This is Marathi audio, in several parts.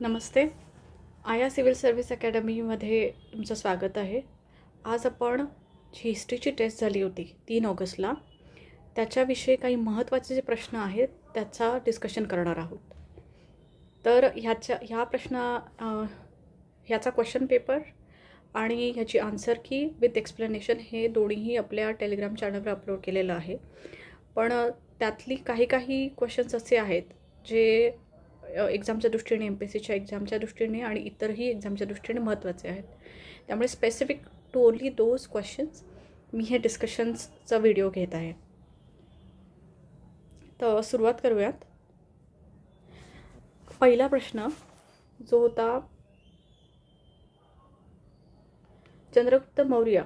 नमस्ते. आया सिव्हिल सर्व्हिस अकॅडमीमध्ये तुमचं स्वागत आहे. आज आपण जी हिस्ट्रीची टेस्ट झाली होती 3 ऑगस्टला, त्याच्याविषयी काही महत्त्वाचे जे प्रश्न आहेत त्याचा डिस्कशन करणार आहोत. तर ह्याचा क्वेश्चन पेपर आणि ह्याची आन्सर की विथ एक्सप्लेनेशन हे दोन्हीही आपल्या टेलिग्राम चॅनलवर अपलोड केलेलं आहे. पण त्यातली काही क्वेश्चन्स असे आहेत जे एक्झामच्या दृष्टीने, MPSCच्या एक्झामच्या दृष्टीने आणि इतरही एक्झामच्या दृष्टीने महत्त्वाचे आहेत. त्यामुळे specific to only those questions मी हे डिस्कशन्सचा व्हिडिओ घेत आहे. तर सुरुवात करूयात. पहिला प्रश्न जो होता, चंद्रगुप्त मौर्य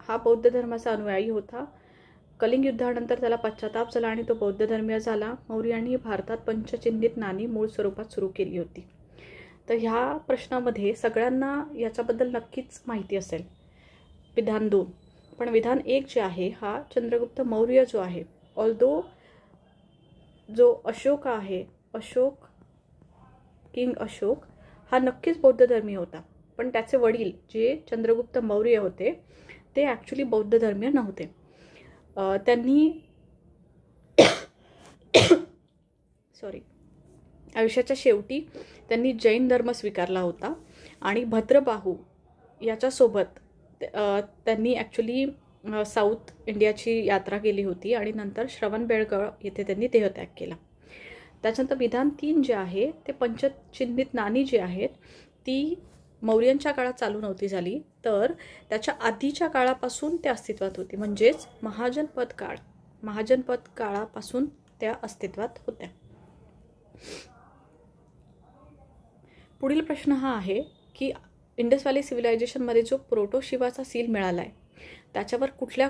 हा बौद्ध धर्माचा अनुयायी होता. कलिंग युद्धानंतर त्याला पश्चाताप झाला आणि तो बौद्ध धर्मीय झाला. मौर्यांनी भारतात पंचचिन्हित नाणी मूळ स्वरूपात सुरू केली होती. तर ह्या प्रश्नामध्ये सगळ्यांना याच्याबद्दल नक्कीच माहिती असेल. विधान 2. पण विधान 1 जे आहे हा चंद्रगुप्त मौर्य जो आहे, ऑल्दो जो अशोक आहे, किंग अशोक हा नक्कीच बौद्ध धर्मीय होता. पण त्याचे वडील जे चंद्रगुप्त मौर्य होते ते ॲक्च्युली बौद्ध धर्मीय नव्हते. त्यांनी आयुष्याच्या शेवटी त्यांनी जैन धर्म स्वीकारला होता आणि भद्रबाहू याच्यासोबत त्यांनी ॲक्च्युली साऊथ इंडियाची यात्रा केली होती आणि नंतर श्रवणबेळगळ येथे त्यांनी देहत्याग केला. त्याच्यानंतर विधान 3 जे आहे ते पंचचिन्हित नाणी जी आहेत ती मौर्यांच्या काळात चालू नव्हती झाली, तर त्याच्या आधीच्या काळापासून ते अस्तित्वात होती. म्हणजेच महाजनपद काळापासून त्या अस्तित्वात होत्या. पुढील प्रश्न हा आहे की इंडस व्हॅली सिव्हिलायझेशनमध्ये जो प्रोटो शिवाचा सील मिळाला आहे त्याच्यावर कुठल्या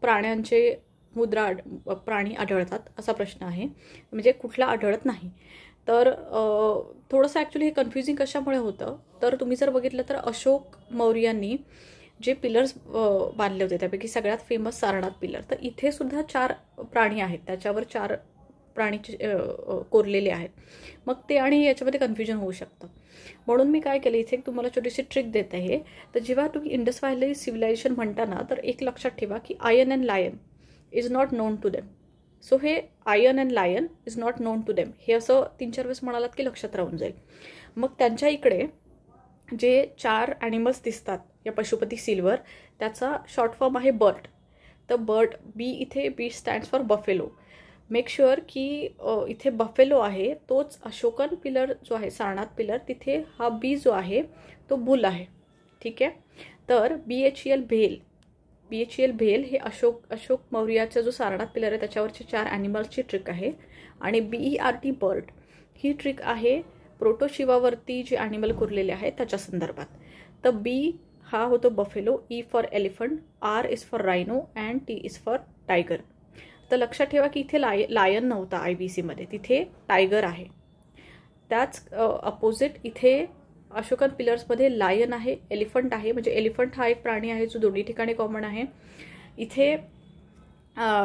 प्राण्यांचे प्राणी आढळतात असा प्रश्न आहे. म्हणजे कुठला आढळत नाही. तर थोडंसं ॲक्च्युली हे कन्फ्युजिंग कशामुळे होतं, तर तुम्ही जर बघितलं तर अशोक मौर्यांनी जे पिलर्स बांधले होते त्यापैकी सगळ्यात फेमस सारनाथ पिलर, तर इथे सुद्धा 4 प्राणी आहेत, त्याच्यावर 4 प्राणी कोरलेले आहेत. मग ते आणि याच्यामध्ये कन्फ्युजन होऊ शकतं. म्हणून मी काय केलं, इथे एक तुम्हाला छोटीशी ट्रिक देत आहे. तर जेव्हा तुम्ही इंडस व्हॅली सिव्हिलायझेशन म्हणताना तर एक लक्षात ठेवा की iron and lion is not known to them. So हे iron and lion is not known to them हे असं 3-4 वेळेस म्हणालात की लक्षात राहून जाईल. मग त्यांच्या इकडे जे 4 ॲनिमल्स दिसतात या पशुपती सीलवर त्याचा शॉर्ट फॉर्म आहे बर्ड. तर bird B stands for buffalo. Make sure की इथे बफेलो आहे तोच अशोकन पिलर जो आहे सारनाथ पिलर, तिथे हा बी जो आहे तो बुल आहे. ठीक आहे. तर BHEL भेल हे अशोक मौर्याचा जो सारनाथ पिलर आहे त्याच्यावरचे 4 ॲनिमल्सची ट्रिक आहे. आणि BERT बर्ड ही ट्रिक आहे प्रोटो शिवावरती जे ॲनिमल कोरलेले आहेत त्याच्या संदर्भात. तर B हा होतो buffalo, E for elephant, R is for rhino and T is for tiger. तर लक्षात ठेवा की इथे लायन नव्हता IBCमध्ये, तिथे टायगर आहे. त्याच अपोजिट इथे अशोकन पिलर्समध्ये लायन आहे, एलिफंट आहे. म्हणजे एलिफंट हा एक प्राणी आहे जो दोन्ही ठिकाणी कॉमन आहे. इथे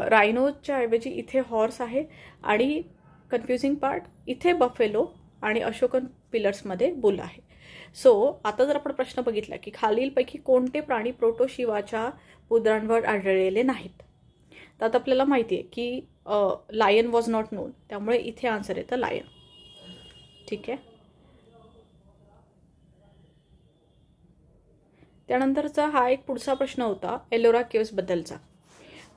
रायनोच्या ऐवजी इथे हॉर्स आहे. आणि कन्फ्युजिंग पार्ट, इथे बफेलो आणि अशोकन पिलर्समध्ये बुल आहे. सो आता जर आपण प्रश्न बघितला की खालीलपैकी कोणते प्राणी प्रोटो शिवाच्या पुतळ्यांवर आढळलेले नाहीत, तर आता आपल्याला माहिती आहे की लायन वॉज नॉट नोन, त्यामुळे इथे आन्सर येतं लायन. ठीक आहे. त्यानंतरचा हा एक पुढचा प्रश्न होता एलोरा केव्स बद्दलचा.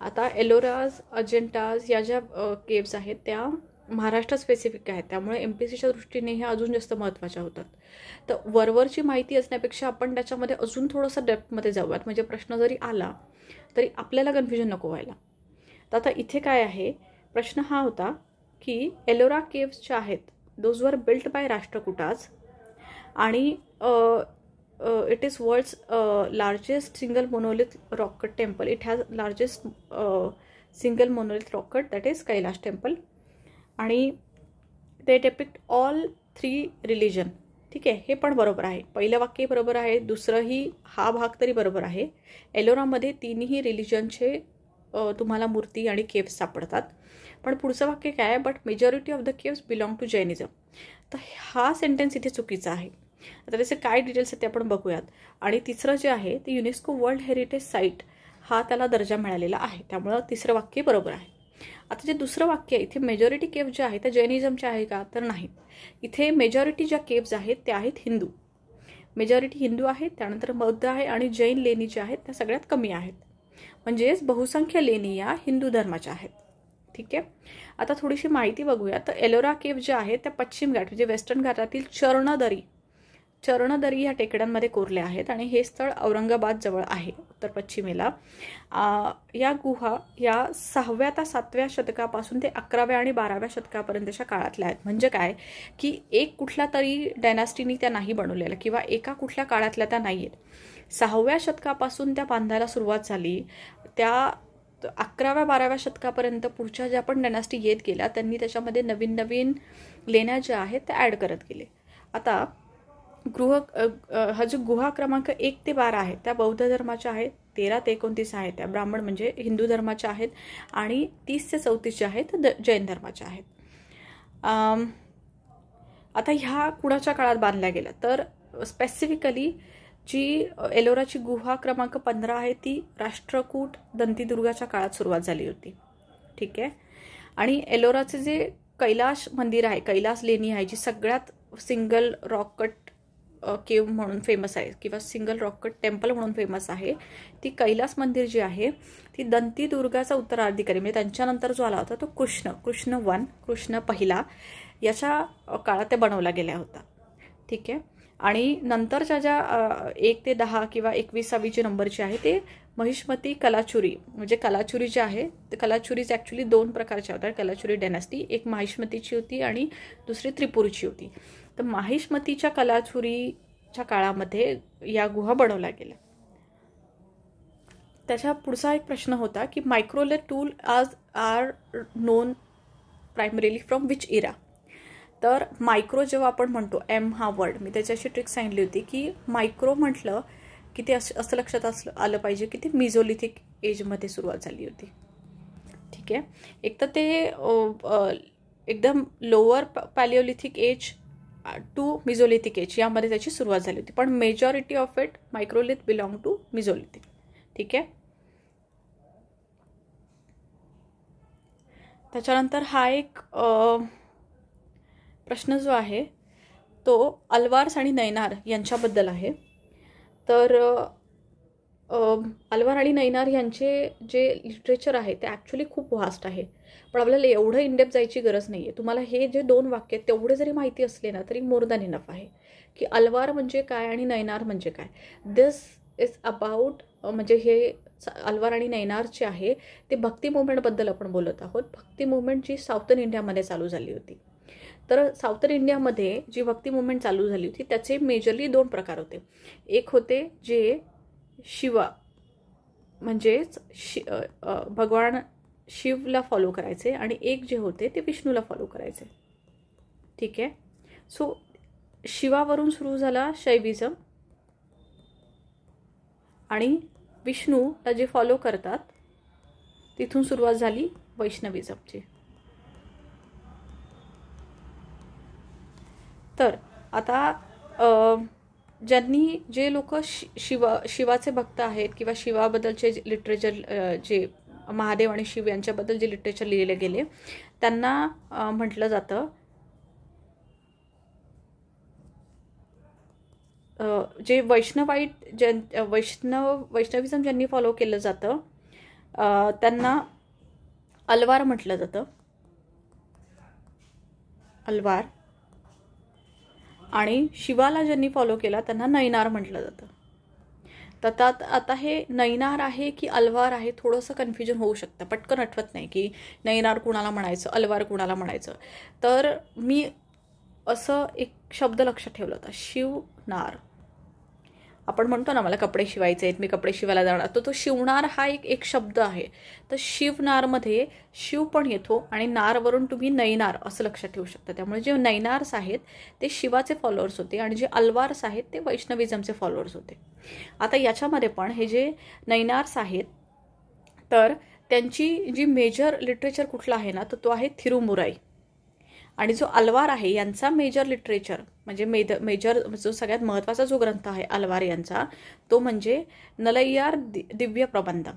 आता एलोराज, अजंटाज या ज्या केव्स आहेत त्या महाराष्ट्र स्पेसिफिक आहेत, त्यामुळे MPSCच्या दृष्टीने ह्या अजून जास्त महत्त्वाच्या होतात. तर वरवरची माहिती असण्यापेक्षा आपण त्याच्यामध्ये अजून थोडंसं डेप्थमध्ये जाऊयात, म्हणजे प्रश्न जरी आला तरी आपल्याला कन्फ्युजन नको व्हायला. तर आता इथे काय आहे, प्रश्न हा होता की एलोरा केव्स ज्या आहेत those were built by Rashtrakutas आणि it is world's largest single monolith rock cut temple. It has largest single monolith rock cut, that is Kailash temple. आणि they depict all 3 religion. ठीक आहे, हे पण बरोबर आहे. पहिलं वाक्य बरोबर आहे, दुसरंही हा भाग तरी बरोबर आहे. एलोरामध्ये 3ही रिलिजनचे तुम्हाला मूर्ती आणि केव्स सापडतात. पण पुढचं वाक्य काय आहे, but majority of the caves belong to Jainism. तर हा सेंटेन्स इथे चुकीचा आहे. आता त्याचे काय डिटेल्स आहेत ते आपण बघूयात. आणि तिसरं जे आहे ते युनेस्को वर्ल्ड हेरिटेज साईट हा त्याला दर्जा मिळालेला आहे, त्यामुळं तिसरं वाक्य बरोबर आहे. आता जे दुसरं वाक्य आहे, इथे मेजॉरिटी केव्ह जे आहे त्या जैनिझमच्या आहे का, तर नाही. इथे मेजॉरिटी ज्या केव्ज आहेत त्या आहेत हिंदू. मेजॉरिटी हिंदू आहेत, त्यानंतर बौद्ध आहे आणि जैन लेणी ज्या आहेत त्या सगळ्यात कमी आहेत. म्हणजेच बहुसंख्य लेणी या हिंदू धर्माच्या आहेत. ठीक आहे. आता थोडीशी माहिती बघूया. तर एलोरा केव्ह ज्या आहेत त्या पश्चिम घाट म्हणजे वेस्टर्न घाटातील चरणदरी ह्या टेकड्यांमध्ये कोरले आहेत आणि हे स्थळ औरंगाबाद जवळ आहे उत्तर पश्चिमेला. या गुहा या 6व्या ते 7व्या शतकापासून ते 11व्या आणि 12व्या शतकापर्यंतच्या काळातल्या आहेत. म्हणजे काय की एक कुठला तरी डायनास्टीनी त्या नाही बनवलेल्या किंवा एका कुठल्या काळातल्या त्या नाही आहेत. 6व्या शतकापासून त्या बांधायला सुरुवात झाली. त्या 11व्या 12व्या शतकापर्यंत पुढच्या ज्या पण डायनास्टी येत गेल्या त्यांनी त्याच्यामध्ये नवीन नवीन लेण्या ज्या आहेत त्या ॲड करत गेले. आता हा जो गुहा क्रमांक 1 ते 12 आहे त्या बौद्ध धर्माच्या आहेत. 13 ते 29 आहेत त्या ब्राह्मण म्हणजे हिंदू धर्माच्या आहेत आणि 30 ते 34 जे आहेत जैन धर्माच्या आहेत. आता ह्या कुणाच्या काळात बांधल्या गेल्या, तर स्पेसिफिकली जी एलोराची गुहा क्रमांक 15 आहे ती राष्ट्रकूट दंतीदुर्गाच्या काळात सुरुवात झाली होती. ठीक आहे. आणि एलोराचे जे कैलास मंदिर आहे, कैलास लेणी आहे, जी सगळ्यात सिंगल रॉक कट केव्ह म्हणून फेमस आहे किंवा सिंगल रॉक कट टेम्पल म्हणून फेमस आहे, ती कैलास मंदिर जी आहे ती दंतीदुर्गाचा उत्तराधिकारी म्हणजे त्यांच्यानंतर जो आला होता तो कृष्ण पहिला याच्या काळात ते बनवला गेला होता. ठीक आहे. आणि नंतरच्या ज्या 1 ते 10 किंवा 21वी जे नंबरचे आहे ते महिष्मती कलाचुरी म्हणजे कलाचुरी जे आहे ते कलाचुरीज ॲक्च्युली 2 प्रकारच्या होत्या. कलाचुरी डायनास्टी एक महिष्मतीची होती आणि दुसरी त्रिपुरीची होती. तर महिष्मतीच्या कलाचुरीच्या काळामध्ये या गुहा बनवल्या गेल्या. त्याच्या पुढचा एक प्रश्न होता की microlith tool are known primarily from which era. तर मायक्रो जेव्हा आपण म्हणतो हा वर्ड, मी त्याच्याशी ट्रिक सांगितली होती की मायक्रो म्हटलं की ते असं लक्षात आलं पाहिजे की ते मिझोलिथिक एजमध्ये सुरुवात झाली होती. ठीक आहे. एक तर ते एकदम lower palaeolithic age to mesolithic age यामध्ये त्याची सुरुवात झाली होती, पण majority of it microlith belong to mesolithic. ठीक आहे. त्याच्यानंतर हा एक प्रश्न जो आहे तो अल्वार्स आणि नैनार यांच्याबद्दल आहे. तर अल्वार आणि नैनार यांचे जे लिटरेचर आहे ते ॲक्च्युली खूप व्हास्ट आहे, पण आपल्याला एवढं इनडेप्थ जायची गरज नाही आहे. तुम्हाला हे जे 2 वाक्य आहेत तेवढे जरी माहिती असले ना तरी मोर दॅन इनफ आहे की अल्वार म्हणजे काय आणि नैनार म्हणजे काय. दिस इज अबाउट म्हणजे हे अल्वार आणि नैनारचे आहे ते भक्ती मुवमेंटबद्दल आपण बोलत आहोत. भक्ती मुवमेंट जी साऊथर्न इंडियामध्ये चालू झाली होती. तर साऊथर्न इंडियामध्ये जी भक्ती मुवमेंट चालू झाली होती त्याचे मेजरली 2 प्रकार होते. एक होते जे शिवा म्हणजेच भगवान शिवला फॉलो करायचे आणि एक जे होते ते विष्णूला फॉलो करायचे. ठीक आहे. सो शिवावरून सुरू झाला शैविझम आणि विष्णूला जे फॉलो करतात तिथून सुरुवात झाली वैष्णविझमची. तर आता ज्यांनी जे लोक शिवाचे भक्त आहेत किंवा शिवाबद्दलचे लिटरेचर जे महादेव आणि शिव यांच्याबद्दल जे लिटरेचर लिहिले गेले त्यांना म्हटलं जातं जे वैष्णविझम ज्यांनी फॉलो केलं जातं त्यांना अल्वार म्हटलं जातं. अल्वार. आणि शिवाला ज्यांनी फॉलो केला त्यांना नैनार म्हटलं जातं. तर आता हे नैनार आहे की अल्वार आहे थोडंसं कन्फ्युजन होऊ शकतं, पटकन आठवत नाही की नैनार कुणाला म्हणायचं अल्वार कुणाला म्हणायचं. तर मी असं एक शब्द लक्षात ठेवला होता शिवनार. आपण म्हणतो ना मला कपडे शिवायचे आहेत मी कपडे शिवायला जाणार, तर तो शिवनार हा एक शब्द आहे. तर शिवनारमध्ये शिव पण येतो आणि नारवरून तुम्ही नैनार असं लक्षात ठेवू शकता. त्यामुळे जे नैनार्स आहेत ते शिवाचे फॉलोअर्स होते आणि जे अल्वार्स आहेत ते वैष्णविझमचे फॉलोअर्स होते. आता याच्यामध्ये पण हे जे नैनार्स आहेत तर त्यांची जी मेजर लिटरेचर कुठला आहे ना, तर तो आहे थिरुमुराई. आणि जो अल्वार आहे यांचा मेजर लिटरेचर म्हणजे मेजर जो सगळ्यात महत्त्वाचा जो ग्रंथ आहे अल्वार यांचा, तो म्हणजे नलय्यार दिव्य प्रबंधम.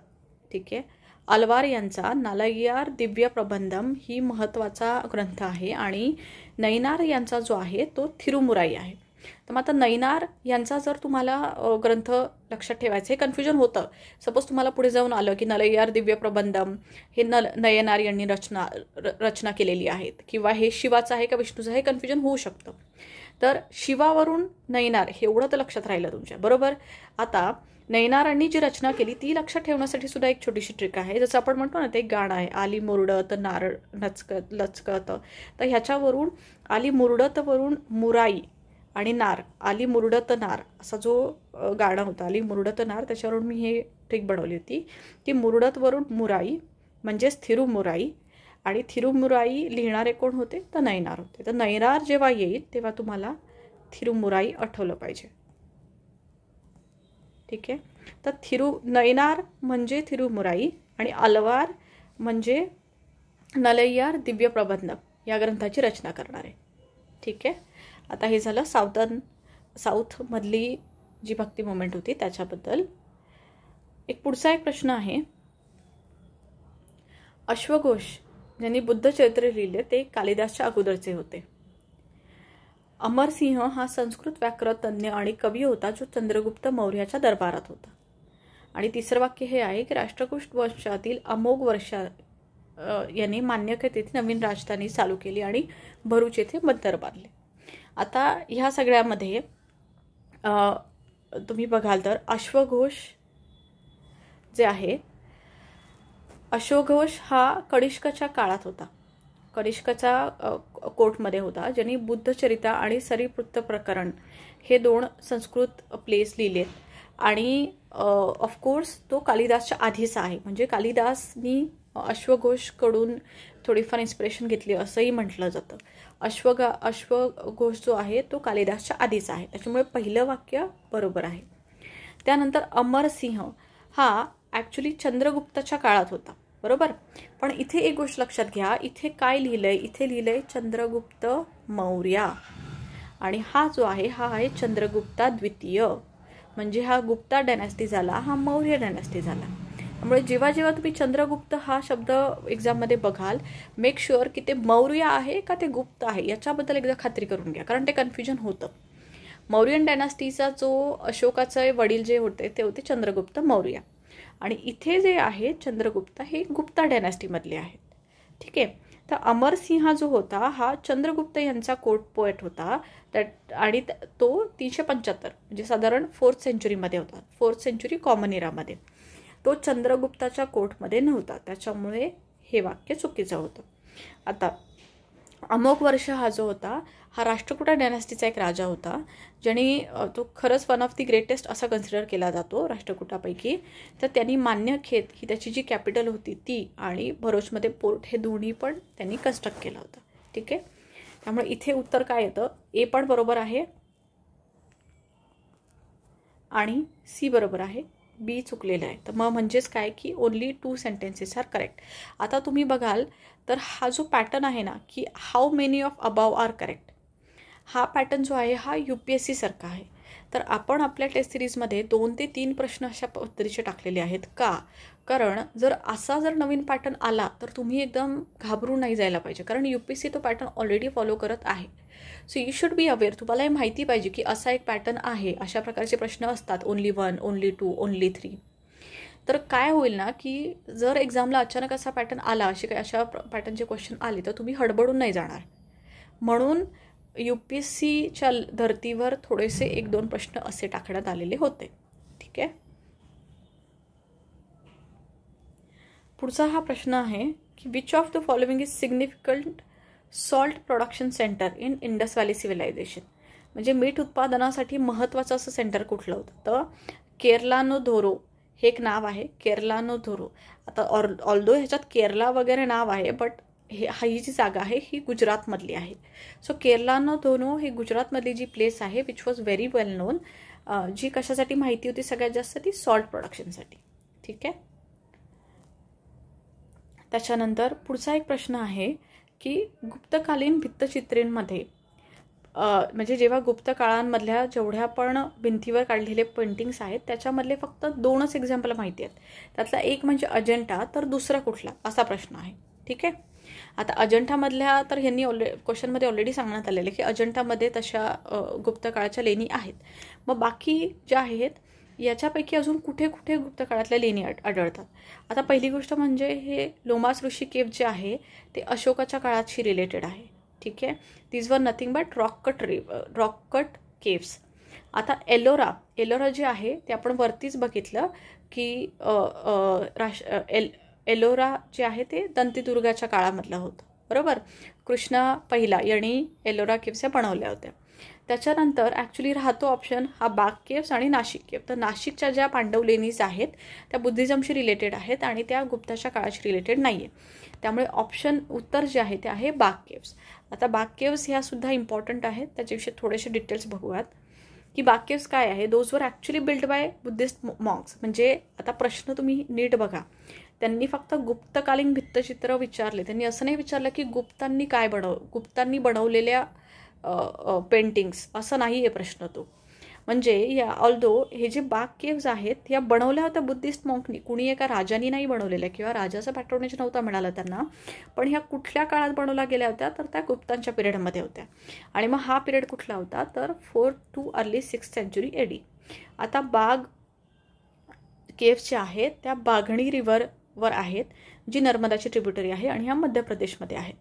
ठीक आहे, अल्वार यांचा नलय्यार दिव्य प्रबंधम ही महत्त्वाचा ग्रंथ आहे. आणि नैनार यांचा जो आहे तो थिरुमुराई आहे. तर मग आता नैनार यांचा जर तुम्हाला ग्रंथ लक्षात ठेवायचं, हे कन्फ्युजन होतं. सपोज तुम्हाला पुढे जाऊन आलं की नलय्यार दिव्य प्रबंधम हे नयनार यांनी रचना केलेली आहेत, किंवा हे शिवाचं आहे का विष्णूचं, हे कन्फ्युजन होऊ शकतं. तर शिवावरून नैनार हे एवढं तर लक्षात राहिलं तुमच्या बरोबर. आता नैनारांनी जी रचना केली ती लक्षात ठेवण्यासाठी सुद्धा एक छोटीशी ट्रिक आहे. जसं आपण म्हणतो ना, ते एक गाणं आहे, आली मुरडत नारळ नचकत लचकत. तर ह्याच्यावरून आली मुरडतवरून मुराई आणि नार, आली मुरडत नार असा जो गाणं होतं, आली मुरडत नार, त्याच्यावरून मी हे ट्रिक बनवली होती की मुरडतवरून मुराई म्हणजेच थिरुमुराई. आणि थिरुमुराई लिहिणारे कोण होते, तर नैनार होते. तर नैनार जेव्हा येईल तेव्हा तुम्हाला थिरुमुराई आठवलं पाहिजे. ठीक आहे, तर नैनार म्हणजे थिरुमुराई आणि अल्वार म्हणजे नलय्यार दिव्य प्रबंधम या ग्रंथाची रचना करणारे. ठीक आहे, आता हे झालं साऊथमधली जी भक्ती मुवमेंट होती त्याच्याबद्दल. एक पुढचा एक प्रश्न आहे, अश्वघोष ज्यांनी बुद्धचरित्र लिहिले ते कालिदासच्या अगोदरचे होते. अमरसिंह हा संस्कृत व्याकरणतज्ञ आणि कवी होता जो चंद्रगुप्त मौर्याच्या दरबारात होता. आणि तिसरं वाक्य हे आहे की राष्ट्रकूट वंशातील अमोघ वर्षा यांनी मान्यखेत येथे नवीन राजधानी चालू केली आणि भरूच येथे बंदर बांधले. आता ह्या सगळ्यामध्ये तुम्ही बघाल तर अश्वघोष जे आहे, अश्वघोष हा कनिष्कच्या काळात होता, कनिष्कच्या कोर्टमध्ये होता, ज्यांनी बुद्धचरिता आणि सरीपुत्र प्रकरण हे 2 संस्कृत प्लेस लिहिलेत. आणि ऑफकोर्स तो कालिदासच्या आधीचा आहे, म्हणजे कालिदासनी अश्वघोषकडून थोडीफार इन्स्पिरेशन घेतली असंही म्हटलं जातं. अश्वघोष जो आहे तो कालिदासच्या आधीचा आहे, त्याच्यामुळे पहिलं वाक्य बरोबर आहे. त्यानंतर अमरसिंह हा ॲक्च्युली चंद्रगुप्ताच्या काळात होता बरोबर. पण इथे एक गोष्ट लक्षात घ्या, इथे काय लिहिलंय, इथे लिहिलंय चंद्रगुप्त मौर्य. आणि हा जो आहे हा आहे चंद्रगुप्ता द्वितीय, म्हणजे हा गुप्ता डायनॅस्टी झाला, हा मौर्य डायनॅस्टी झाला. त्यामुळे जेव्हा जेव्हा तुम्ही चंद्रगुप्त हा शब्द एक्झाममध्ये बघाल, मेक शुअर की ते मौर्य आहे का ते गुप्त आहे याच्याबद्दल एकदा खात्री करून घ्या, कारण ते कन्फ्युजन होतं. मौर्यन डायनास्टीचा जो अशोकाचे वडील जे होते ते होते चंद्रगुप्त मौर्य. आणि इथे जे आहे चंद्रगुप्त हे गुप्ता डायनास्टीमधले आहेत. ठीक आहे, तर अमरसिंह जो होता हा चंद्रगुप्त यांचा कोर्ट पोएट होता. आणि तो 375 म्हणजे साधारण 4th सेंचुरीमध्ये होता, 4th सेंचुरी कॉमन इरामध्ये. तो चंद्रगुप्ताच्या कोर्टमध्ये नव्हता, त्याच्यामुळे हे वाक्य चुकीचं होतं. आता अमोघ वर्ष हा जो होता हा राष्ट्रकूटा डायनास्टीचा एक राजा होता, ज्याने तो खरंच वन ऑफ दी ग्रेटेस्ट असा कन्सिडर केला जातो राष्ट्रकूटापैकी. तर त्यांनी मान्यखेत ही त्याची जी कॅपिटल होती ती आणि भरूचमध्ये पोर्ट हे दोन्ही पण त्यांनी कन्स्ट्रक्ट केलं होतं. ठीक आहे, त्यामुळे इथे उत्तर काय येतं, ए पण बरोबर आहे आणि सी बरोबर आहे, बी चुकलेलं आहे. तर मग म्हणजेच काय की ओनली 2 सेंटेन्सेस आर करेक्ट. आता तुम्ही बघाल तर हा जो पॅटर्न आहे ना की how many of above are correct, हा पॅटर्न जो आहे हा UPSC सारखा आहे. तर आपण आपल्या टेस्ट सिरीजमध्ये 2 ते 3 प्रश्न अशा पद्धतीचे टाकलेले आहेत. का, कारण जर नवीन पॅटर्न आला तर तुम्ही एकदम घाबरून नाही जायला पाहिजे, कारण UPSC तो पॅटर्न ऑलरेडी फॉलो करत आहे. So you should be aware, तुम्हाला हे माहिती पाहिजे की असा एक पॅटर्न आहे, अशा प्रकारचे प्रश्न असतात, ओनली 1, ओनली 2, ओनली 3. तर काय होईल ना की जर एक्झामला अचानक असा पॅटर्न आला, अशा पॅटर्नचे क्वेश्चन आले तर तुम्ही हडबडून नाही जाणार. म्हणून UPSCच्या धर्तीवर थोडेसे 1-2 प्रश्न असे टाकण्यात आलेले होते. ठीक आहे, पुढचा हा प्रश्न आहे की which of the following is significant salt production centre in Indus Valley civilisation, म्हणजे मीठ उत्पादनासाठी महत्त्वाचं असं सेंटर कुठलं होतं, तर केरलानोधोरो हे एक नाव आहे, केरलानोधोरो. आता ऑल्दो ह्याच्यात केरला वगैरे नाव आहे, बट ही जी जागा आहे ही गुजरातमधली आहे. सो केरलानोधोरो ही गुजरातमधली जी प्लेस आहे which was very well known, जी कशासाठी माहिती होती सगळ्यात जास्त, ती सॉल्ट प्रोडक्शनसाठी. ठीक आहे, त्याच्यानंतर पुढचा एक प्रश्न आहे की गुप्तकालीन भित्तचित्रींमध्ये म्हणजे जेव्हा गुप्त काळांमधल्या जेवढ्या पण भिंतीवर काढलेले पेंटिंग्स आहेत त्याच्यामधले फक्त 2च एक्झाम्पल माहिती आहेत. त्यातला एक म्हणजे अजंठा, तर दुसरा कुठला असा प्रश्न आहे. ठीक आहे. आता अजंठामधल्या तर ह्यांनी क्वेश्चनमध्ये ऑलरेडी सांगण्यात आलेले की अजंठामध्ये तशा गुप्त काळाच्या लेणी आहेत. मग बाकी ज्या आहेत याच्यापैकी अजून कुठे कुठे गुप्त काळातल्या लेणी आढळतात. आता पहिली गोष्ट म्हणजे हे लोमास ऋषी केव्ह जे आहे ते अशोकाच्या काळाशी रिलेटेड आहे. ठीक आहे. These were nothing but rock cut caves. आता एलोरा जे आहे ते आपण वरतीच बघितलं की एलोरा जे आहे ते दंतीदुर्गाच्या काळामधलं होतं. बरोबर. कृष्णा पहिला यांनी एलोरा केव्स बनवल्या होत्या. त्याच्यानंतर ॲक्च्युली राहतो ऑप्शन हा बाग केव्स आणि नाशिक केव्ह. तर नाशिकच्या ज्या पांडव लेणीज आहेत त्या बुद्धिझमशी रिलेटेड आहेत आणि त्या गुप्ताच्या काळाशी रिलेटेड नाही आहे. त्यामुळे ऑप्शन उत्तर जे आहे ते आहे बाग केव्स. आता बाग केव्स ह्या सुद्धा इम्पॉर्टंट आहेत. त्याच्याविषयी थोडेसे डिटेल्स बघूयात की बाग केव्स काय आहे. Those were actually build by Buddhist Monks. म्हणजे आता प्रश्न तुम्ही नीट बघा. त्यांनी फक्त गुप्तकालीन भित्तचित्र विचारले. त्यांनी असं नाही विचारलं की गुप्तांनी बनवलेल्या पेंटिंग्स असं नाही आहे प्रश्न तो. म्हणजे या ऑल्दो हे जे बाग केव्ज आहेत या बनवल्या होत्या बुद्धिस्ट मॉन्कनी. कुणी एका राजानी नाही बनवलेल्या किंवा राजाचा पॅट्रोनेज नव्हता मिळाला त्यांना. पण ह्या कुठल्या काळात बनवल्या गेल्या होत्या तर त्या गुप्तांच्या पिरियडमध्ये होत्या. आणि मग हा पिरियड कुठला होता तर 4 to early 6th century AD. आता बाग केव्स ज्या आहेत त्या बाघणी रिव्हरवर आहेत जी नर्मदाची ट्रिब्युटरी आहे आणि ह्या मध्य प्रदेशमध्ये आहेत.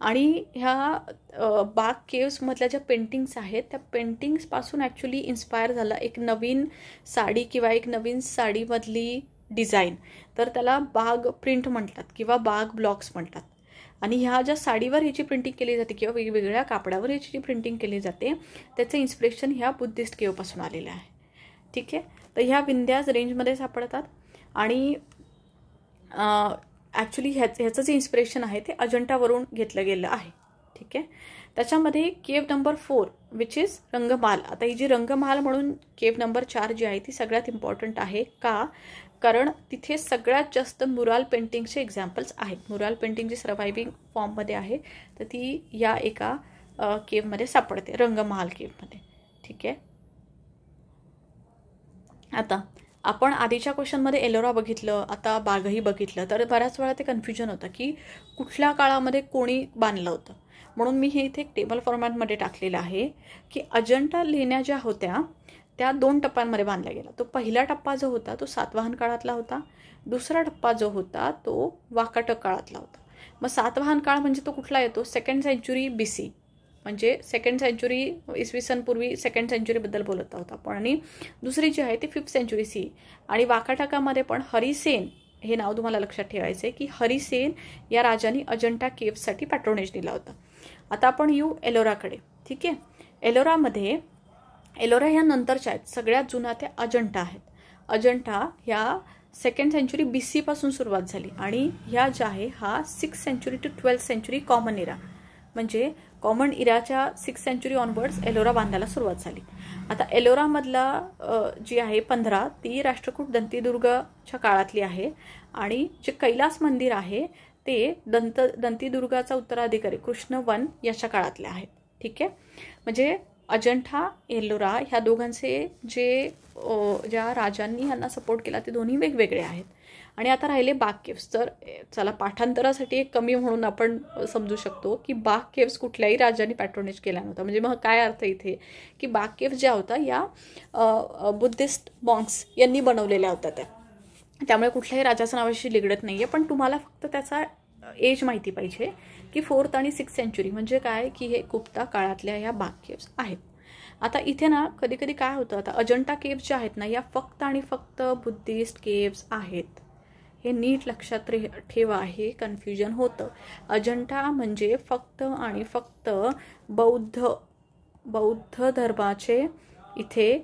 आणि ह्या बाग केव्समधल्या ज्या पेंटिंग्स आहेत त्या पेंटिंग्सपासून ॲक्च्युली इन्स्पायर झाला एक नवीन साडी किंवा एक नवीन साडीमधली डिझाईन. तर त्याला बाग प्रिंट म्हणतात किंवा बाग ब्लॉक्स म्हणतात. आणि ह्या ज्या साडीवर ह्याची प्रिंटिंग केली जाते किंवा वेगवेगळ्या कापडावर ह्याची जी प्रिंटिंग केली जाते त्याचं इन्स्पिरेशन ह्या बुद्धिस्ट केव्हपासून आलेलं आहे. ठीक आहे. तर ह्या विंध्याज रेंजमध्ये सापडतात आणि ॲक्च्युली ह्याचं जे इन्स्पिरेशन आहे ते अजंठावरून घेतलं गेलं आहे. ठीक आहे. त्याच्यामध्ये cave number 4 which is Rang Mahal. आता ही जी रंगमहाल म्हणून केव्ह नंबर 4 जी आहे ती सगळ्यात इम्पॉर्टंट आहे. का? कारण तिथे सगळ्यात जास्त मुराल पेंटिंगचे एक्झाम्पल्स आहेत. मुराल पेंटिंग जी सर्व्हायव्हिंग फॉर्ममध्ये आहे तर ती या एका केव्हमध्ये सापडते, रंगमहाल केव्हमध्ये. ठीक आहे. आता आपण आधीच्या क्वेश्चनमध्ये एलोरा बघितलं, आता बागही बघितलं. तर बऱ्याच वेळा ते कन्फ्युजन होतं की कुठल्या काळामध्ये कोणी बांधलं होतं. म्हणून मी हे इथे एक टेबल फॉर्मॅटमध्ये टाकलेलं आहे की अजंठा लेण्या ज्या होत्या त्या 2 टप्प्यांमध्ये बांधल्या गेल्या. तो पहिला टप्पा जो होता तो सातवाहन काळातला होता. दुसरा टप्पा जो होता तो वाकाटक काळातला होता. मग सातवाहन काळ म्हणजे तो कुठला येतो? 2nd century BC. म्हणजे 2nd century इसवी सन पूर्वी 2nd centuryबद्दल बोलत आहोत आपण. आणि दुसरी जी आहे ती 5th century CE. आणि वाकाटकामध्ये पण हरिसेन हे नाव तुम्हाला लक्षात ठेवायचं आहे की हरिसेन या राजांनी अजंठा केव्हसाठी पॅट्रोनेज दिला होता. आता आपण येऊ एलोराकडे. ठीक आहे. एलोरा ह्या नंतरच्या आहेत. सगळ्यात जुना त्या अजंठा आहेत. अजंठा ह्या 2nd century BC पासून सुरुवात झाली आणि ह्या ज्या आहे हा 6th century to 12th century common era. म्हणजे कॉमन इराच्या 6th century ऑनवर्ड्स एलोरा बांधायला सुरुवात झाली. आता एलोरामधला जी आहे 15 ती राष्ट्रकूट दंतीदुर्गच्या काळातली आहे. आणि जे कैलास मंदिर आहे ते दंतीदुर्गाचा उत्तराधिकारी कृष्णवन याच्या काळातले आहेत. ठीक आहे. म्हणजे अजंठा एलोरा ह्या दोघांचे ज्या राजांनी ह्यांना सपोर्ट केला ते दोन्ही वेगवेगळे आहेत. आणि आता राहिले बाग केव्स. तर चला पाठांतरासाठी एक कमी म्हणून आपण समजू शकतो की बाग केव्स कुठल्याही राजांनी पॅट्रोनेज केला नव्हता. म्हणजे मग काय अर्थ इथे की बाग केव्स ज्या होत्या या बुद्धिस्ट मॉन्क्स यांनी बनवलेल्या होत्या त्या. त्यामुळे कुठल्याही राजाचं नावाशी निगडत नाही आहे. पण तुम्हाला फक्त त्याचा एज माहिती पाहिजे की 4th आणि 6th century म्हणजे काय की हे गुप्ता काळातल्या ह्या बाग केव्स आहेत. आता इथे ना कधी कधी काय होतं, आता अजंठा केव्स ज्या आहेत ना या फक्त आणि फक्त बुद्धिस्ट केव्स आहेत. हे नीट लक्षात ठेवा, हे कन्फ्युजन होतं. अजंठा म्हणजे फक्त आणि फक्त बौद्ध धर्माचे इथे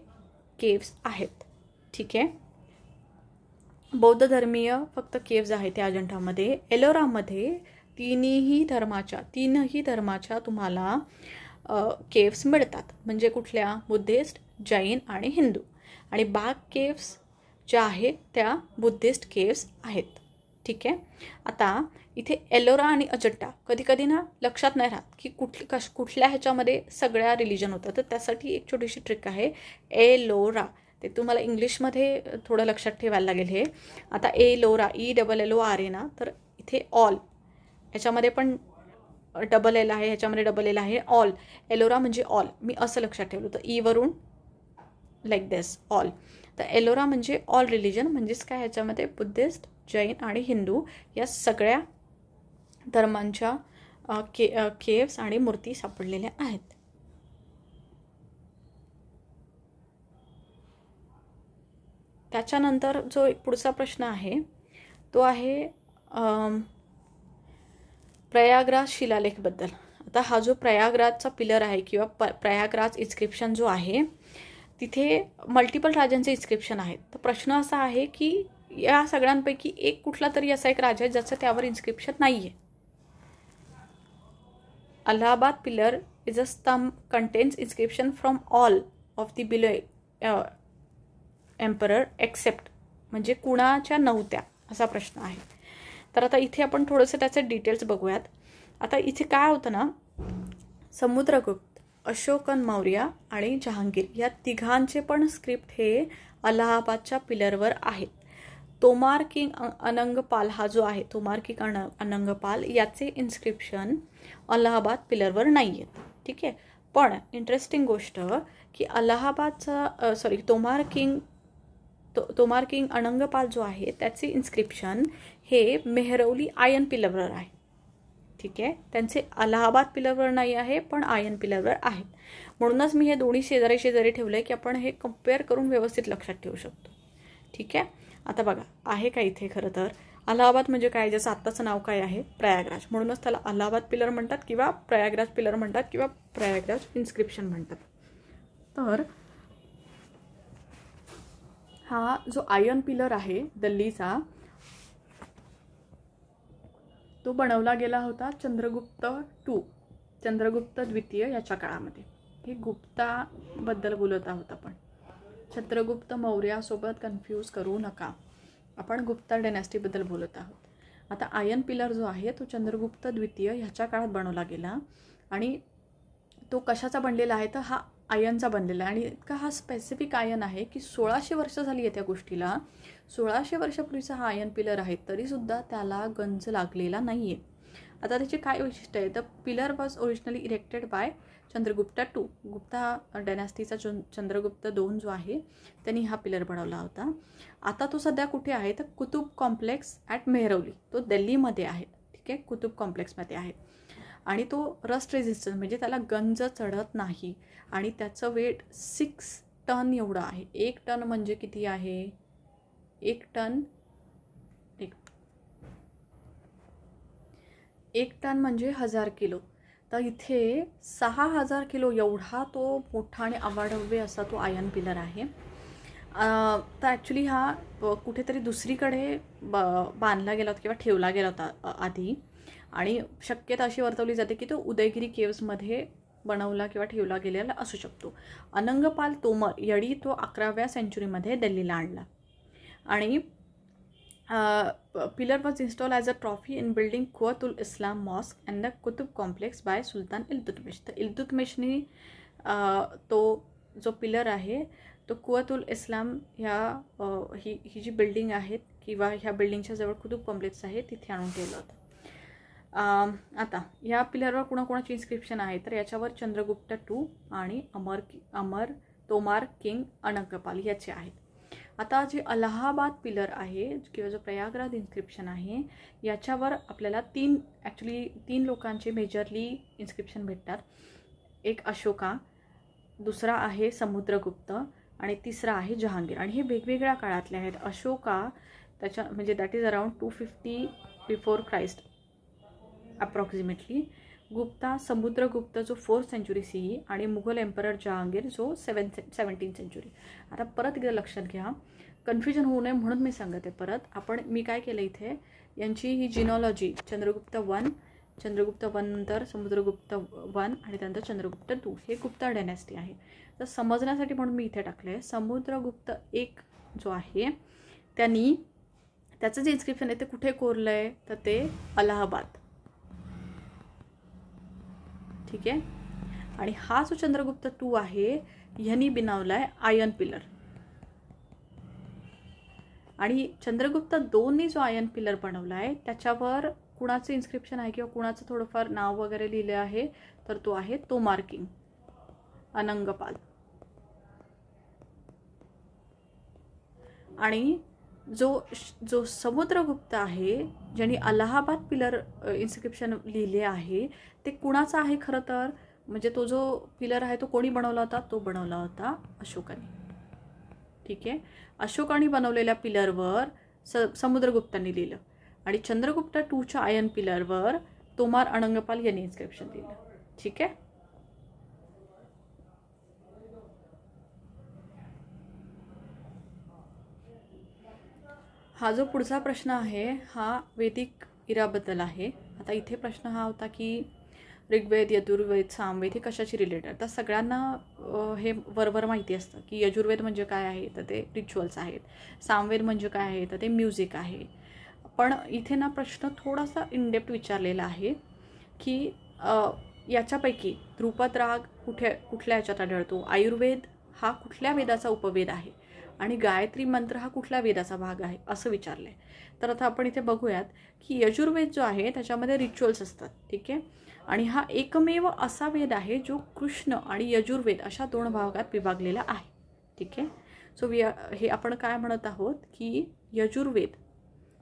केव्स आहेत. ठीक आहे. बौद्ध धर्मीय फक्त केव्ज आहेत त्या अजंठामध्ये. एलोरामध्ये तीनही धर्माच्या तुम्हाला केव्स मिळतात. म्हणजे कुठल्या? बुद्धिस्ट, जैन आणि हिंदू. आणि बाग केव्स ज्या आहेत त्या बुद्धिस्ट केव्स आहेत. ठीक आहे. आता इथे एलोरा आणि अजंठा कधी कधी ना लक्षात नाही राहत की कुठल्या ह्याच्यामध्ये सगळ्या रिलिजन होतं. तर त्यासाठी एक छोटीशी ट्रिक आहे, एलोरा. ते तुम्हाला इंग्लिशमध्ये थोडं लक्षात ठेवायला लागेल हे. आता एलोरा, ELLORA ना, तर इथे ऑल, ह्याच्यामध्ये पण डबल एल आहे, ह्याच्यामध्ये डबल एल आहे. ऑल, एलोरा म्हणजे ऑल. मी असं लक्षात ठेवलं होतं ईवरून, लाईक दिस, ऑल. तर एलोरा म्हणजे ऑल रिलिजन, म्हणजेच काय, ह्याच्यामध्ये बुद्धिस्ट, जैन आणि हिंदू या सगळ्या धर्मांच्या केव्स आणि मूर्ती सापडलेल्या आहेत. त्याच्यानंतर जो एक पुढचा प्रश्न आहे तो आहे प्रयागराज शिलालेखबद्दल. आता हा जो प्रयागराजचा पिलर आहे किंवा प्रयागराज इन्स्क्रिप्शन जो आहे, तिथे मल्टिपल राजांचे इन्स्क्रिप्शन आहेत. तर प्रश्न असा आहे की या सगळ्यांपैकी एक कुठला तरी असा एक राजा आहे ज्याचं त्यावर इन्स्क्रिप्शन नाही आहे. अलाहाबाद पिलर इज अ स्तंभ contains inscription from all of the below emperor except, म्हणजे कुणाच्या नव्हत्या, असा प्रश्न आहे. तर आता इथे आपण थोडंसं त्याचे डिटेल्स बघूयात. आता इथे काय होतं ना, समुद्रगुप्त, अशोकन मौर्य आणि जहांगीर या तिघांचे पण स्क्रिप्ट हे अलाहाबादच्या पिलरवर आहेत. तोमार किंग अनंगपाल हा जो आहे, तोमार किंग अनंगपाल, याचे इन्स्क्रिप्शन अलाहाबाद पिलरवर नाही आहेत. ठीक आहे. पण इंटरेस्टिंग गोष्ट की अलाहाबादचा तोमार किंग अनंगपाल जो आहे त्याचे इन्स्क्रिप्शन हे मेहरौली आयन पिलरवर आहे. ठीक आहे. त्यांचे अलाहाबाद पिलरवर नाही आहे, पण आयन पिलरवर आहेत. म्हणूनच मी हे दोन्ही शेजारी शेजारी ठेवले की आपण हे कम्पेअर करून व्यवस्थित लक्षात ठेवू शकतो. ठीक आहे. आता बघा, आहे का इथे खरं तर अलाहाबाद म्हणजे काय, जसं आत्ताचं नाव काय आहे, प्रयागराज, म्हणूनच त्याला अलाहाबाद पिलर म्हणतात किंवा प्रयागराज पिलर म्हणतात किंवा प्रयागराज इन्स्क्रिप्शन म्हणतात. तर हा जो आयन पिलर आहे दिल्लीचा, तो बनवला गेला होता चंद्रगुप्त द्वितीय याच्या काळामध्ये. हे गुप्ताबद्दल बोलत आहोत आपण, चंद्रगुप्त मौर्यासोबत कन्फ्यूज करू नका. आपण गुप्ता डायनॅस्टीबद्दल बोलत आहोत. आता आयन पिलर जो आहे तो चंद्रगुप्त द्वितीय ह्याच्या काळात बनवला गेला आणि तो कशाचा बनलेला आहे तर हा आयनचा बनलेला आहे. आणि इतका हा स्पेसिफिक आयन आहे की 1600 वर्ष झाली आहे त्या गोष्टीला. 1600 वर्षापूर्वीचा हा आयन पिलर आहे, तरीसुद्धा त्याला गंज लागलेला नाही आहे. आता त्याचे काय वैशिष्ट्य आहे तर pillar was originally erected by Chandragupta II. Gupta डायनॅस्टीचा चंद्रगुप्त II जो आहे त्यांनी हा पिलर बनवला होता. आता तो सध्या कुठे आहे तर कुतुब कॉम्प्लेक्स ॲट मेहरौली, तो दिल्लीमध्ये आहे. ठीक आहे, कुतुब कॉम्प्लेक्समध्ये आहे. आणि तो रस्ट रेझिस्टन्स म्हणजे त्याला गंज चढत नाही. आणि त्याचं वेट 6 टन एवढं आहे. 1 टन म्हणजे किती आहे, 1 टन म्हणजे 1000 किलो. तर इथे 6000 किलो एवढा तो मोठा आणि अवाढव्य असा तो आयन पिलर आहे. तर ॲक्च्युली हा कुठेतरी दुसरीकडे बांधला गेला होता किंवा ठेवला गेला होता आधी, आणि शक्यता अशी वर्तवली जाते की तो उदयगिरी केव्समध्ये बनवला किंवा ठेवला गेलेला असू शकतो. अनंगपाल तोमर यांनी तो 11व्या सेंचुरीमध्ये दिल्लीला आणला. आणि pillar was install as a trophy in building Quwwat ul Islam mosque and the Qutub complex by Sultan Iltutmish. तर इल्तुतमिशनी तो जो पिलर आहे तो कुवत उल इस्लाम ह्या ही जी बिल्डिंग आहेत किंवा ह्या बिल्डिंगच्या जवळ कुतुब कॉम्प्लेक्स आहे तिथे आणून ठेवलं होतं. आता या पिलरवर कोणाकोणाची इन्स्क्रिप्शन आहे तर याच्यावर चंद्रगुप्त II आणि तोमार किंग अनंगपाल याचे आहेत. आता जे अलाहाबाद पिलर आहे किंवा जो प्रयागराज इन्स्क्रिप्शन आहे याच्यावर आपल्याला तीन लोकांचे मेजरली इन्स्क्रिप्शन भेटतात. एक अशोका, दुसरा आहे समुद्रगुप्त आणि तिसरा आहे जहांगीर. आणि हे वेगवेगळ्या काळातले आहेत. अशोका त्याच्या म्हणजे that is around 250 before Christ approximately. Gupta Samudragupta जो 4th सेंचुरी CE आणि मुघल एम्परर जहांगीर जो 17th सेंचुरी. आता परत एकदा लक्षात घ्या, कन्फ्युजन होऊ नये म्हणून मी सांगते परत. मी काय केलं इथे, यांची ही जिनॉलॉजी चंद्रगुप्त I नंतर समुद्रगुप्त I आणि त्यानंतर चंद्रगुप्त II हे गुप्ता डायनॅस्टी आहे. तर समजण्यासाठी म्हणून मी इथे टाकले. समुद्रगुप्त I जो आहे त्यांनी त्याचं जे इन्स्क्रिप्शन आहे ते कुठे कोरलं आहे तर ते अलाहाबाद. ठीक आहे. आणि हा जो चंद्रगुप्त 2 आहे ह्यांनी बनवलाय आयर्न पिलर. आणि चंद्रगुप्त 2नी जो आयर्न पिलर बनवला आहे त्याच्यावर कुणाचं इन्स्क्रिप्शन आहे किंवा कुणाचं थोडंफार नाव वगैरे लिहिलं आहे तर तो आहे तोमार किंग अनंगपाल. आणि जो समुद्रगुप्त आहे ज्यांनी अलाहाबाद पिलर इन्स्क्रिप्शन लिहिले आहे ते कुणाचा आहे खरं तर, म्हणजे तो जो पिलर आहे तो कोणी बनवला होता, तो बनवला होता अशोकाने. ठीक आहे. अशोकाने बनवलेल्या पिलरवर समुद्रगुप्तांनी लिहिलं आणि चंद्रगुप्त 2च्या आयर्न पिलरवर तोमार अनंगपाल यांनी इन्स्क्रिप्शन लिहिलं. ठीक आहे. हा जो पुढचा प्रश्न आहे हा वैदिक इराबद्दल आहे. आता इथे प्रश्न हा होता की ऋग्वेद, यजुर्वेद, सामवेद हे कशाची रिलेटेड. तर सगळ्यांना हे वरवर माहिती असतं की यजुर्वेद म्हणजे काय आहे तर ते रिच्युअल्स आहेत, सामवेद म्हणजे काय आहे तर ते म्युझिक आहे. पण इथे ना प्रश्न थोडासा इनडेप्थ विचारलेला आहे की याच्यापैकी ध्रुपद राग कुठल्या याच्यात आढळतो, आयुर्वेद हा कुठल्या वेदाचा उपवेद आहे आणि गायत्री मंत्र हा कुठल्या वेदाचा भाग आहे असं विचारलं आहे. तर आता आपण इथे बघूयात की यजुर्वेद जो आहे त्याच्यामध्ये रिच्युअल्स असतात. ठीक आहे. आणि हा एकमेव असा वेद आहे जो कृष्ण आणि यजुर्वेद अशा 2 भागात विभागलेला आहे. ठीक आहे. सो हे आपण काय म्हणत आहोत की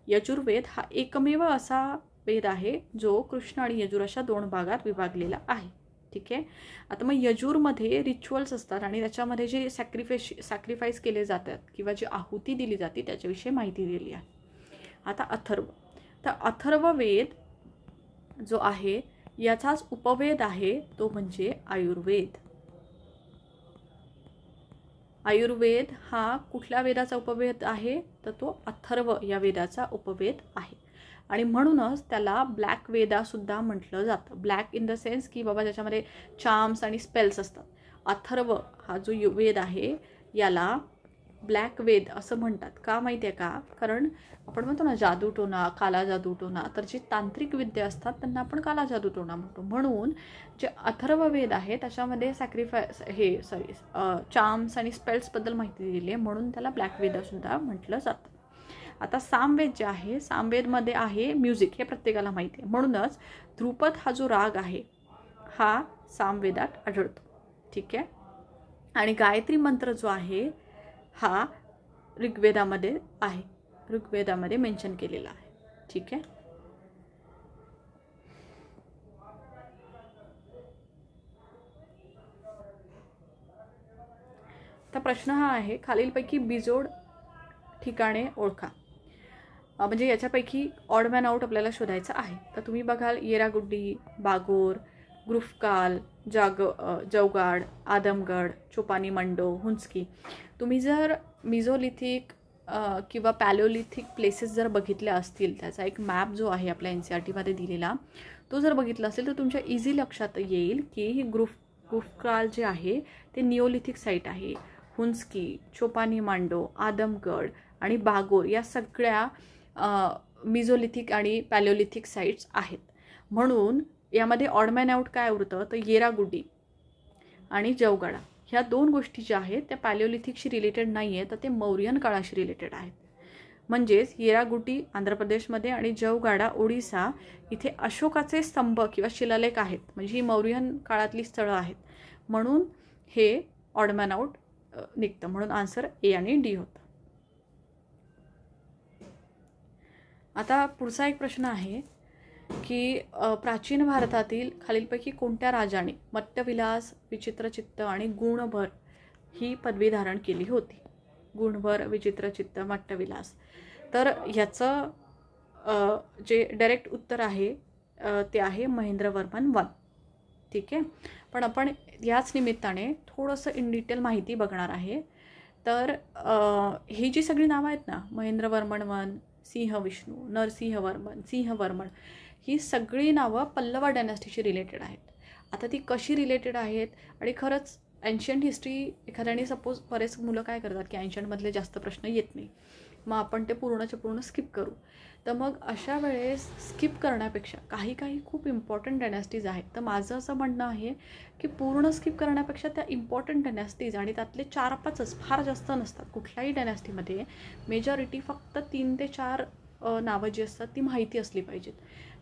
यजुर्वेद हा एकमेव असा वेद आहे जो कृष्ण आणि यजुर अशा 2 भागात विभागलेला आहे. ठीक आहे. आता मग यजुरमध्ये रिच्युअल्स असतात आणि त्याच्यामध्ये जे सॅक्रिफाईस केले जातात किंवा जी आहुती दिली जाते त्याच्याविषयी माहिती दिली आहे. आता अथर्व वेद जो आहे याचाच उपवेद आहे तो म्हणजे आयुर्वेद. आयुर्वेद हा कुठल्या वेदाचा उपवेद आहे तर तो अथर्व या वेदाचा उपवेद आहे. आणि म्हणूनच त्याला ब्लॅक वेदासुद्धा म्हटलं जातं. ब्लॅक इन द सेन्स की बाबा त्याच्यामध्ये चार्म्स आणि स्पेल्स असतात. अथर्व हा जो वेद आहे याला ब्लॅक वेद असं म्हणतात. का माहिती आहे का, कारण आपण म्हणतो ना जादूटोना, काला जादूटोना, तर जे तांत्रिक विद्या असतात त्यांना आपण काला जादूटोना म्हणतो. म्हणून जे अथर्व वेद आहे त्याच्यामध्ये चार्म्स आणि स्पेल्सबद्दल माहिती दिली आहे म्हणून त्याला ब्लॅक वेदसुद्धा म्हटलं जातं. आता सामवेद जे आहे सामवेदमध्ये आहे म्युझिक, हे प्रत्येकाला माहिती आहे. म्हणूनच ध्रुपद हा जो राग आहे हा सामवेदात आढळतो. ठीक आहे. आणि गायत्री मंत्र जो आहे हा ऋग्वेदामध्ये आहे, ऋग्वेदामध्ये मेन्शन केलेला आहे. ठीक आहे. आता प्रश्न हा आहे खालीलपैकी बिजोड ठिकाणे ओळखा. म्हणजे याच्यापैकी ऑड मॅन आउट आपल्याला शोधायचं आहे. तर तुम्ही बघाल येरागुड्डी, बागोर, ग्रुफकाल, जवगाड, आदमगड, चोपानी मंडो, हुंचकी. तुम्ही जर मिझोलिथिक किंवा पॅलोलिथिक प्लेसेस जर बघितल्या असतील, त्याचा एक मॅप जो आहे आपल्या NCERTमध्ये दिलेला तो जर बघितला असेल तर तुमच्या इझी लक्षात येईल की ही ग्रुफकाल जे आहे ते निओलिथिक साईट आहे. हुंचकी, चोपानी मांडो, आदमगड आणि बागोर या सगळ्या मिझोलिथिक आणि पॅलोलिथिक साईट्स आहेत. म्हणून यामध्ये ऑड मॅन आउट काय उरतं तर येरागुड्डी आणि जवगाडा ह्या 2 गोष्टी ज्या आहेत त्या पॅलिओलिथिकशी रिलेटेड नाही आहे तर ते मौर्यन काळाशी रिलेटेड आहेत. म्हणजेच येरागुड्डी आंध्र प्रदेशमध्ये आणि जवगाडा ओडिसा इथे अशोकाचे स्तंभ किंवा शिलालेख आहेत. म्हणजे ही मौर्यन काळातली स्थळं आहेत. म्हणून हे ऑड मॅन आउट निघतं. म्हणून आन्सर A आणि D होतं. आता पुढचा एक प्रश्न आहे की प्राचीन भारतातील खालीलपैकी कोणत्या राजाने मत्तविलास, विचित्रचित्त आणि गुणभर ही पदवी धारण केली होती. गुणभर, विचित्रचित्त, मट्टविलास. तर ह्याचं जे डायरेक्ट उत्तर आहे ते आहे महेंद्रवर्मन 1. ठीक आहे. पण आपण याच निमित्ताने थोडंसं इन डिटेल माहिती बघणार आहे. तर ही जी सगळी नावं आहेत ना, महेंद्रवर्मन 1, सिंह विष्णू, नरसिंहवर्मन, सिंहवर्मन, ही सगळी नावं पल्लवा डायनॅस्टीशी रिलेटेड आहेत. आता ती कशी रिलेटेड आहेत आणि खरंच एन्शियंट हिस्ट्री एखाद्याने सपोज बरेच मुलं काय करतात की एन्शियंटमधले जास्त प्रश्न येत नाही मग आपण ते पूर्णच्या पूर्ण स्किप करू. तर मग अशा वेळेस स्किप करण्यापेक्षा काही खूप इम्पॉर्टंट डायनॅस्टीज आहेत. तर माझं असं म्हणणं आहे की पूर्ण स्किप करण्यापेक्षा त्या इम्पॉर्टंट डायनॅस्टीज आणि त्यातले 4-5च, फार जास्त नसतात कुठल्याही डायनॅस्टीमध्ये. मेजॉरिटी फक्त 3 ते 4 नावं जी असतात ती माहिती असली पाहिजेत.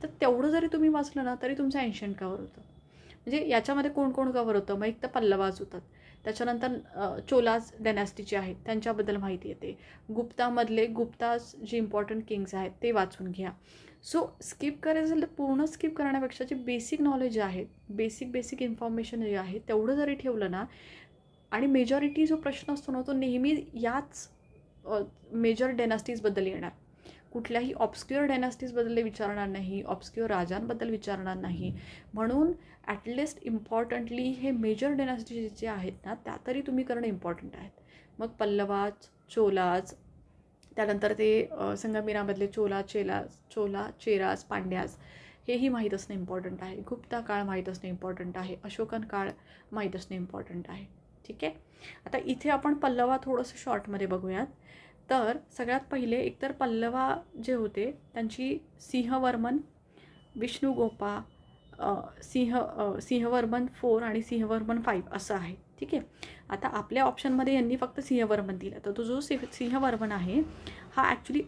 तर तेवढं जरी तुम्ही वाचलं ना तरी तुमचं एन्शंट कव्हर होतं. म्हणजे याच्यामध्ये कोण कोण कव्हर होतं, मग एक तर पल्लवाज होतात, त्याच्यानंतर चोलाज डायनॅस्टीचे आहेत त्यांच्याबद्दल माहिती येते, गुप्तामधले गुप्ताज जे इम्पॉर्टंट किंग्स आहेत ते वाचून घ्या. सो स्किप करायचं असेल तर पूर्ण स्किप करण्यापेक्षा जे बेसिक नॉलेज आहे, बेसिक इन्फॉर्मेशन जे आहे तेवढं जरी ठेवलं ना, आणि मेजॉरिटी जो प्रश्न असतो ना तो नेहमी याच मेजर डायनॅस्टीजबद्दल येणार. कुठल्याही ऑब्स्क्युअर डायनॅस्टीजबद्दल विचारणार नाही, ऑब्स्क्युअर राजांबद्दल विचारणार नाही. म्हणून ॲटलिस्ट इम्पॉर्टंटली हे मेजर डायनॅस्टी जे आहेत ना त्या तरी तुम्ही करणं इम्पॉर्टंट आहेत. मग पल्लवाज, चोलाज, त्यानंतर ते संगमिरामधले चोला, चेराज, पांड्याज हेही माहीत असणं इम्पॉर्टंट आहे. गुप्ता काळ माहीत असणं इम्पॉर्टंट आहे. अशोकन काळ माहीत असणं इम्पॉर्टंट आहे. ठीक आहे. आता इथे आपण पल्लवा थोडंसं शॉर्टमध्ये बघूयात. तर सगळ्यात पहिले एकतर पल्लवा जे होते त्यांची सिंहवर्मन, विष्णुगोपा, सिंहवर्मन 4 आणि सिंहवर्मन 5 असं आहे. ठीक आहे. आता आपल्या ऑप्शनमध्ये यांनी फक्त सिंहवर्मन दिला. तर तो जो सिंहवर्मन आहे हा ॲक्च्युली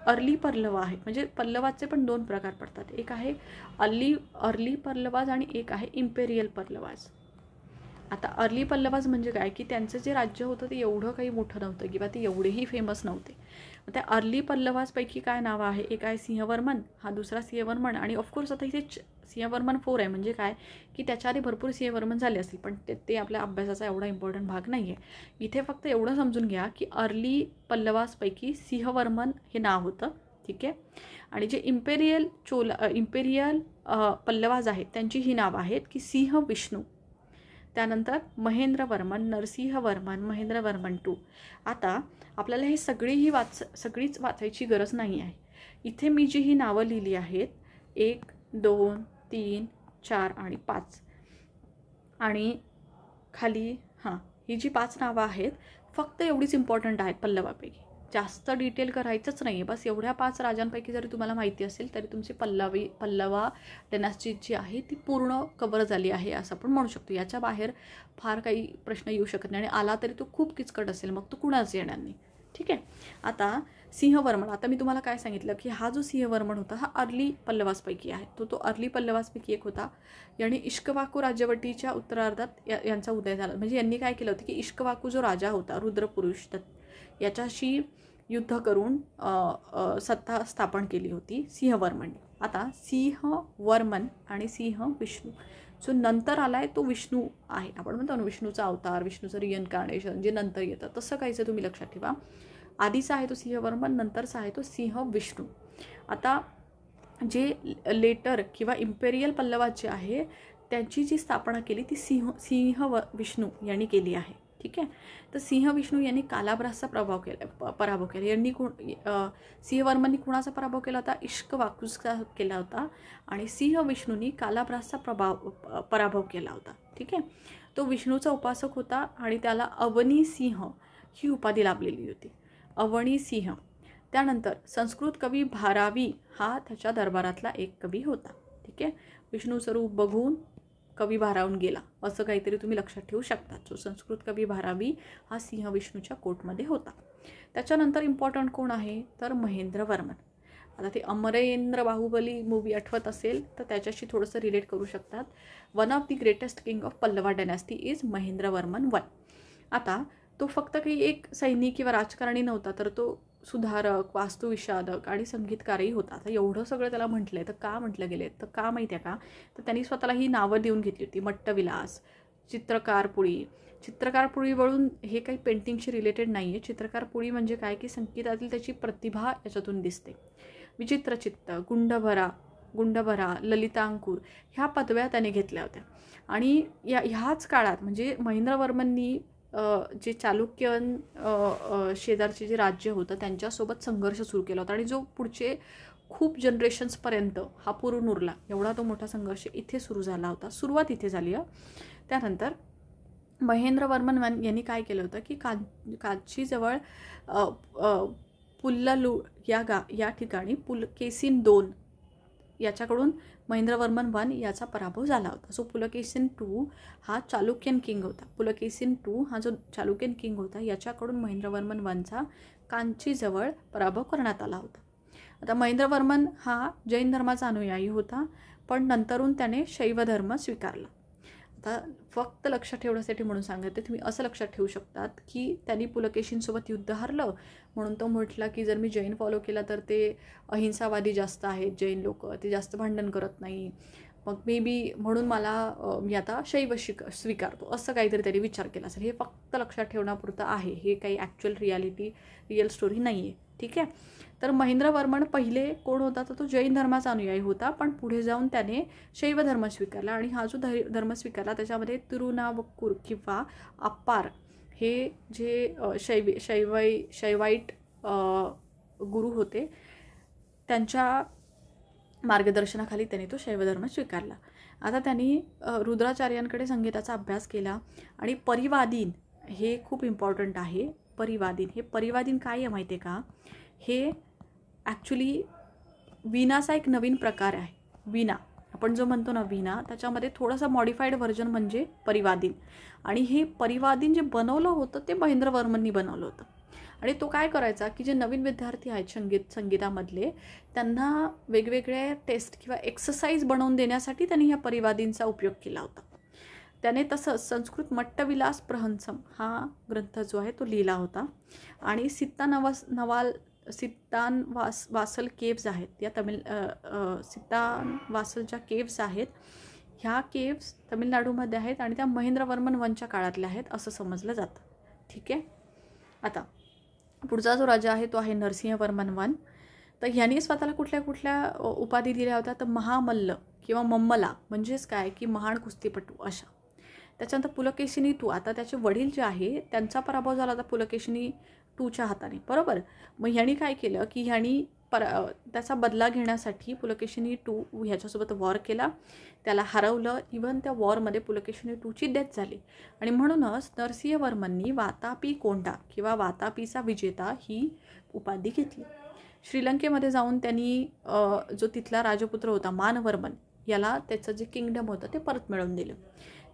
अर्ली पल्लवा आहे. म्हणजे पल्लवाचे पण 2 प्रकार पडतात. एक आहे अर्ली पल्लवाज आणि एक आहे इम्पेरियल पल्लवाज. आता अर्ली पल्लवाज म्हणजे काय की त्यांचं जे राज्य होतं ते एवढं काही मोठं नव्हतं किंवा ते एवढेही फेमस नव्हते. त्या अर्ली पल्लवाजपैकी काय नावं आहे, एक आहे सिंहवर्मन, हा दुसरा सिंहवर्मन, आणि ऑफकोर्स आता इथे सिंहवर्मन 4 आहे. म्हणजे काय की त्याच्या आधी भरपूर सिंहवर्मन झाले असतील पण ते आपल्या अभ्यासाचा एवढा इम्पॉर्टंट भाग नाही आहे. इथे फक्त एवढं समजून घ्या की अर्ली पल्लवाजपैकी सिंहवर्मन हे नाव होतं. ठीक आहे. आणि जे इम्पेरियल पल्लवाज आहेत त्यांची ही नावं आहेत की सिंह विष्णू, त्यानंतर महेंद्रवर्मन, नरसिंहवर्मन, महेंद्रवर्मन 2. आता आपल्याला हे सगळीच वाचायची गरज नाही आहे. इथे मी जी ही नावं लिहिली आहेत 1, 2, 3, 4 आणि 5, आणि खाली ही जी 5 नावं आहेत फक्त एवढीच इम्पॉर्टंट आहेत पल्लवापैकी. जास्त डिटेल करायचंच नाही आहे. बस एवढ्या 5 राजांपैकी जरी तुम्हाला माहिती असेल तरी तुमची पल्लवा डायनॅस्टी जी आहे ती पूर्ण कव्हर झाली आहे असं आपण म्हणू शकतो. याच्या बाहेर फार काही प्रश्न येऊ शकत नाही, आणि आला तरी तो खूप किचकट असेल, मग तो कुणाच येणार नाही. ठीक आहे. आता सिंहवर्मन, आता मी तुम्हाला काय सांगितलं की हा जो सिंहवर्मन होता हा अर्ली पल्लवाजपैकी आहे. तो अर्ली पल्लवाजपैकी एक होता. याने इश्कवाकू राज्यवटीच्या उत्तरार्धात यांचा उदय झाला. म्हणजे यांनी काय केलं होतं की इश्कवाकू जो राजा होता रुद्रपुरुष याच्याशी युद्ध करून सत्ता स्थापन केली होती सिंहवर्मनने. आता सिंहवर्मन आणि सिंह विष्णू जो नंतर आलाय तो विष्णू आहे. आपण म्हणतो ना विष्णूचा अवतार, विष्णूचं रिइन्कार्नेशन जे नंतर येतं, तसं काहीचं तुम्ही लक्षात ठेवा. आधीचा आहे तो सिंहवर्मन, नंतरचा आहे तो सिंह विष्णू. आता जे लेटर किंवा इम्पेरियल पल्लवाज जे आहे त्यांची जी स्थापना केली ती सिंह विष्णू यांनी केली आहे. ठीक आहे. तर सिंह विष्णू यांनी कालाभ्रासचा पराभव केला. यांनी सिंहवर्मननी कुणाचा पराभव केला होता, इश्कवाकूचा केला होता, आणि सिंह विष्णूंनी कालाभ्रासचा पराभव केला होता. ठीक आहे. तो विष्णूचा उपासक होता आणि त्याला अवनी सिंह ही उपाधी लाभलेली होती, अवनी सिंह. त्यानंतर संस्कृत कवी भारावी हा त्याच्या दरबारातला एक कवी होता. ठीक आहे. विष्णू स्वरूप बघून कवी भारावून गेला असं काहीतरी तुम्ही लक्षात ठेवू शकता. जो संस्कृत कवी भारावी हा सिंह विष्णूच्या कोर्टमध्ये होता. त्याच्यानंतर इम्पॉर्टंट कोण आहे तर महेंद्रवर्मन. आता ते अमरेंद्र बाहुबली मूवी आठवत असेल तर त्याच्याशी थोडंसं रिलेट करू शकतात. One of the greatest king of Pallava dynasty is Mahendravarman 1. आता तो फक्त काही एक सैनिक किंवा राजकारणी नव्हता, तर तो सुधारक, वास्तुविशारक आणि संगीतकारही होता. आता एवढं सगळं त्याला म्हटलंय तर का म्हटलं गेले तर का माहिती आहे का, तर त्यांनी स्वतःला ही नावं देऊन घेतली होती. मट्टविलास, चित्रकार पुळीवरून हे काही पेंटिंगशी रिलेटेड नाही आहे. चित्रकार पुळी म्हणजे काय की संगीतातील त्याची प्रतिभा याच्यातून दिसते. विचित्रचित्त, गुंडभरा, ललितांकुर ह्या पदव्या त्याने घेतल्या होत्या. आणि ह्याच काळात म्हणजे महेंद्रवर्मननी जे चालुक्यन शेजारचे जे राज्य होतं त्यांच्यासोबत संघर्ष सुरू केला होता, आणि जो पुढचे खूप जनरेशन्सपर्यंत हा पुरून उरला एवढा तो मोठा संघर्ष इथे सुरू झाला होता. सुरुवात इथे झाली आहे. त्यानंतर महेंद्रवर्मन यांनी काय केलं होतं की कांचीजवळ पुल्लालू या ठिकाणी पुलकेशीन 2 याच्याकडून महेंद्रवर्मन 1 याचा पराभव झाला होता. सो पुलकेशीन 2 हा चालुक्यन किंग होता. पुलकेशीन 2 हा जो चालुक्यन किंग होता याच्याकडून महेंद्रवर्मन 1चा कांचीजवळ पराभव करण्यात आला होता. आता महेंद्रवर्मन हा जैन धर्माचा अनुयायी होता, पण नंतरून त्याने शैव धर्म स्वीकारला. आता फक्त लक्षात ठेवण्यासाठी म्हणून सांगते, तुम्ही असं लक्षात ठेवू शकतात की त्यांनी पुलकेशींसोबत युद्ध हरलं म्हणून तो म्हटला की जर मी जैन फॉलो केला तर ते अहिंसावादी जास्त आहेत, जैन लोक ते जास्त भांडण करत नाही, मग मे बी म्हणून मी आता शैव स्वीकारतो, असं काहीतरी त्यांनी विचार केला असेल. हे फक्त लक्षात ठेवण्यापुरतं आहे, हे काही ॲक्च्युअल रिअल स्टोरी नाही आहे. ठीक आहे. तर महेंद्रवर्मन पहिले कोण होता तर तो जैन धर्माचा अनुयायी होता, पण पुढे जाऊन त्याने शैव धर्म स्वीकारला आणि हा जो धर्म स्वीकारला त्याच्यामध्ये तिरुनावक्कूर किंवा अप्पार हे जे शैवाईट गुरु होते त्यांच्या मार्गदर्शनाखाली त्याने तो शैव धर्म स्वीकारला. आता त्यांनी रुद्राचार्यांकडे संगीताचा अभ्यास केला आणि परिवादीन हे खूप इम्पॉर्टंट आहे. परिवादीन काय आहे माहिती आहे का? हे ॲक्च्युली वीणाचा एक नवीन प्रकार आहे. वीणा आपण जो म्हणतो ना वीणा, त्याच्यामध्ये थोडंसं मॉडिफाईड व्हर्जन म्हणजे परिवादीन. आणि हे परिवादीन जे बनवलं होतं ते महेंद्रवर्मननी बनवलं होतं. आणि तो काय करायचा की जे नवीन विद्यार्थी आहेत संगीतामधले त्यांना वेगवेगळे टेस्ट किंवा एक्सरसाइज बनवून देण्यासाठी त्यांनी ह्या परिवादींचा उपयोग केला होता. त्याने तसंच संस्कृत मट्टविलास प्रहंसम हा ग्रंथ जो आहे तो लिहिला होता. आणि सित्तानवासल केव्ज आहेत या सित्तानवासल ज्या केव्ज आहेत ह्या केव्ज तमिळनाडूमध्ये आहेत आणि त्या महेंद्रवर्मन 1च्या काळातल्या आहेत असं समजलं जातं. ठीक आहे. आता पुढचा जो राजा आहे तो आहे नरसिंहवर्मन 1. तर ह्याने स्वतःला कुठल्या कुठल्या उपाधी दिल्या होत्या तर महामल्ल किंवा मम्मला म्हणजेच काय की महान कुस्तीपटू अशा. त्याच्यानंतर पुलकेशिनी 2 आता त्याचे वडील जे आहे त्यांचा पराभव झाला होता पुलकेशिनी 2च्या हाताने, बरोबर. मग ह्यानी काय केलं की ह्यानी त्याचा बदला घेण्यासाठी पुलकेशिनी 2 ह्याच्यासोबत वॉर केला, त्याला हरवलं. इव्हन त्या वॉरमध्ये पुलकेशिनी 2ची डेथ झाली. आणि म्हणूनच नरसिंहवर्मननी वातापी कोंडा किंवा वातापीचा विजेता ही उपाधी घेतली. श्रीलंकेमध्ये जाऊन त्यांनी जो तिथला राजपुत्र होता मानवर्मन याला त्याचं जे किंगडम होतं ते परत मिळवून दिलं.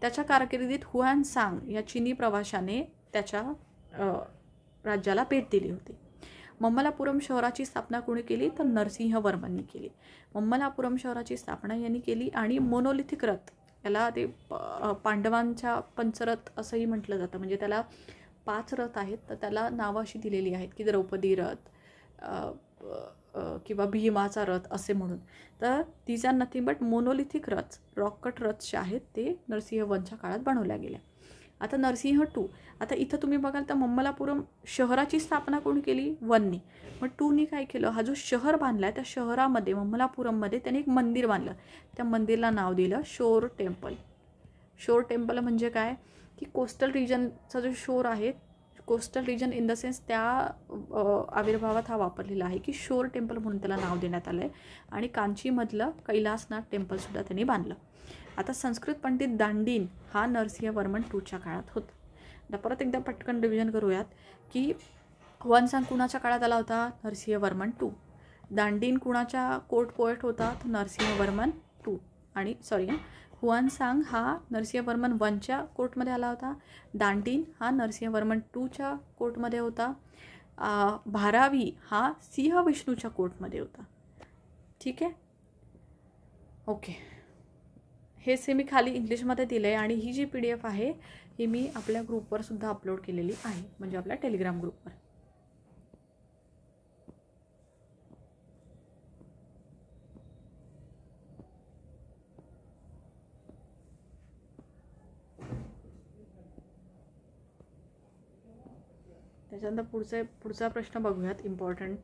त्याच्या कारकिर्दीत हुआन सांग या चीनी प्रवाशाने त्याच्या राज्याला भेट दिली होती. मम्मलापुरम शहराची स्थापना कोणी केली तर नरसिंहवर्मननी केली. मम्मलापुरम शहराची स्थापना यांनी केली आणि मोनोलिथिक रथ याला ते पांडवांच्या पंचरथ असंही म्हटलं जातं. म्हणजे त्याला 5 रथ आहेत तर त्याला नावं अशी दिलेली आहेत की द्रौपदी रथ किंवा भीमाचा रथ असे म्हणून. तर these are nothing but monolithic rath, rock cut rath जे आहेत ते नरसिंह 1च्या काळात बनवल्या गेल्या. आता नरसिंह 2 आता इथं तुम्ही बघाल तर मम्मलापुरम शहराची स्थापना कोण केली 1नी. मग 2नी काय केलं, हा जो शहर बांधला आहे त्या शहरामध्ये मम्मलापुरममध्ये त्याने एक मंदिर बांधलं. त्या मंदिरला नाव दिलं शोर टेम्पल. शोर टेम्पल म्हणजे काय की कोस्टल रिजनचा जो शोर आहे, coastal region in the sense त्या आविर्भावात हा वापरलेला आहे की शोर टेम्पल म्हणून त्याला नाव देण्यात आलं आहे. आणि कांचीमधलं कैलासनाथ टेम्पलसुद्धा त्यांनी बांधलं. आता संस्कृत पंडित दांडीन हा नरसिंहवर्मन 2च्या काळात होता. आता परत एकदा पटकन रिव्हिजन करूयात की हुआनसांग कुणाच्या काळात आला होता नरसिंहवर्मन 2. दांडीन कुणाच्या कोर्ट पोएट होता तर नरसिंहवर्मन 2 आणि हुआनसांग हा नरसिंहवर्मन 1च्या कोर्टमध्ये आला होता. दांडीन हा नरसिंहवर्मन 2च्या कोर्टमध्ये होता. भारावी हा सिंह विष्णूच्या कोर्टमध्ये होता. ठीक आहे. ओके, हे मी खाली इंग्लिशमध्ये दिलं आहे आणि ही जी PDF आहे ही मी आपल्या ग्रुपवर सुद्धा अपलोड केलेली आहे, म्हणजे आपल्या टेलिग्राम ग्रुपवर. त्याच्यानंतर पुढचा प्रश्न बघूयात इम्पॉर्टंट.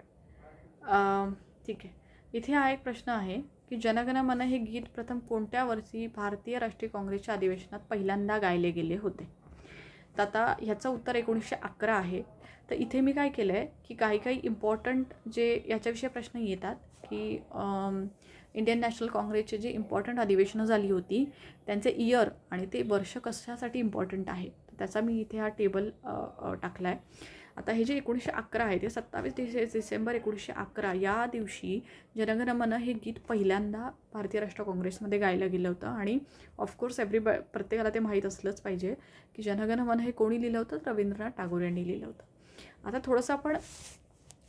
ठीक आहे. इथे हा एक प्रश्न आहे की जनगण मन हे गीत प्रथम कोणत्या वर्षी भारतीय राष्ट्रीय काँग्रेसच्या अधिवेशनात पहिल्यांदा गायले गेले होते. तर आता ह्याचं उत्तर 1911 आहे. तर इथे मी काय केलं आहे की काही इम्पॉर्टंट जे याच्याविषयी प्रश्न येतात की इंडियन नॅशनल काँग्रेसचे जे इम्पॉर्टंट अधिवेशनं झाली होती त्यांचे इयर आणि ते वर्ष कशासाठी इम्पॉर्टंट आहे त्याचा मी इथे हा टेबल टाकला आहे. आता हे जे 1911 आहे ते 27 डिसेंबर 1911 या दिवशी जनगण मन हे गीत पहिल्यांदा भारतीय राष्ट्रीय काँग्रेसमध्ये गायलं गेलं होतं. आणि ऑफकोर्स प्रत्येकाला ते माहीत असलंच पाहिजे की जनगण मन हे कोणी लिहिलं होतं? रवींद्रनाथ टागोर यांनी लिहिलं होतं. आता थोडंसं आपण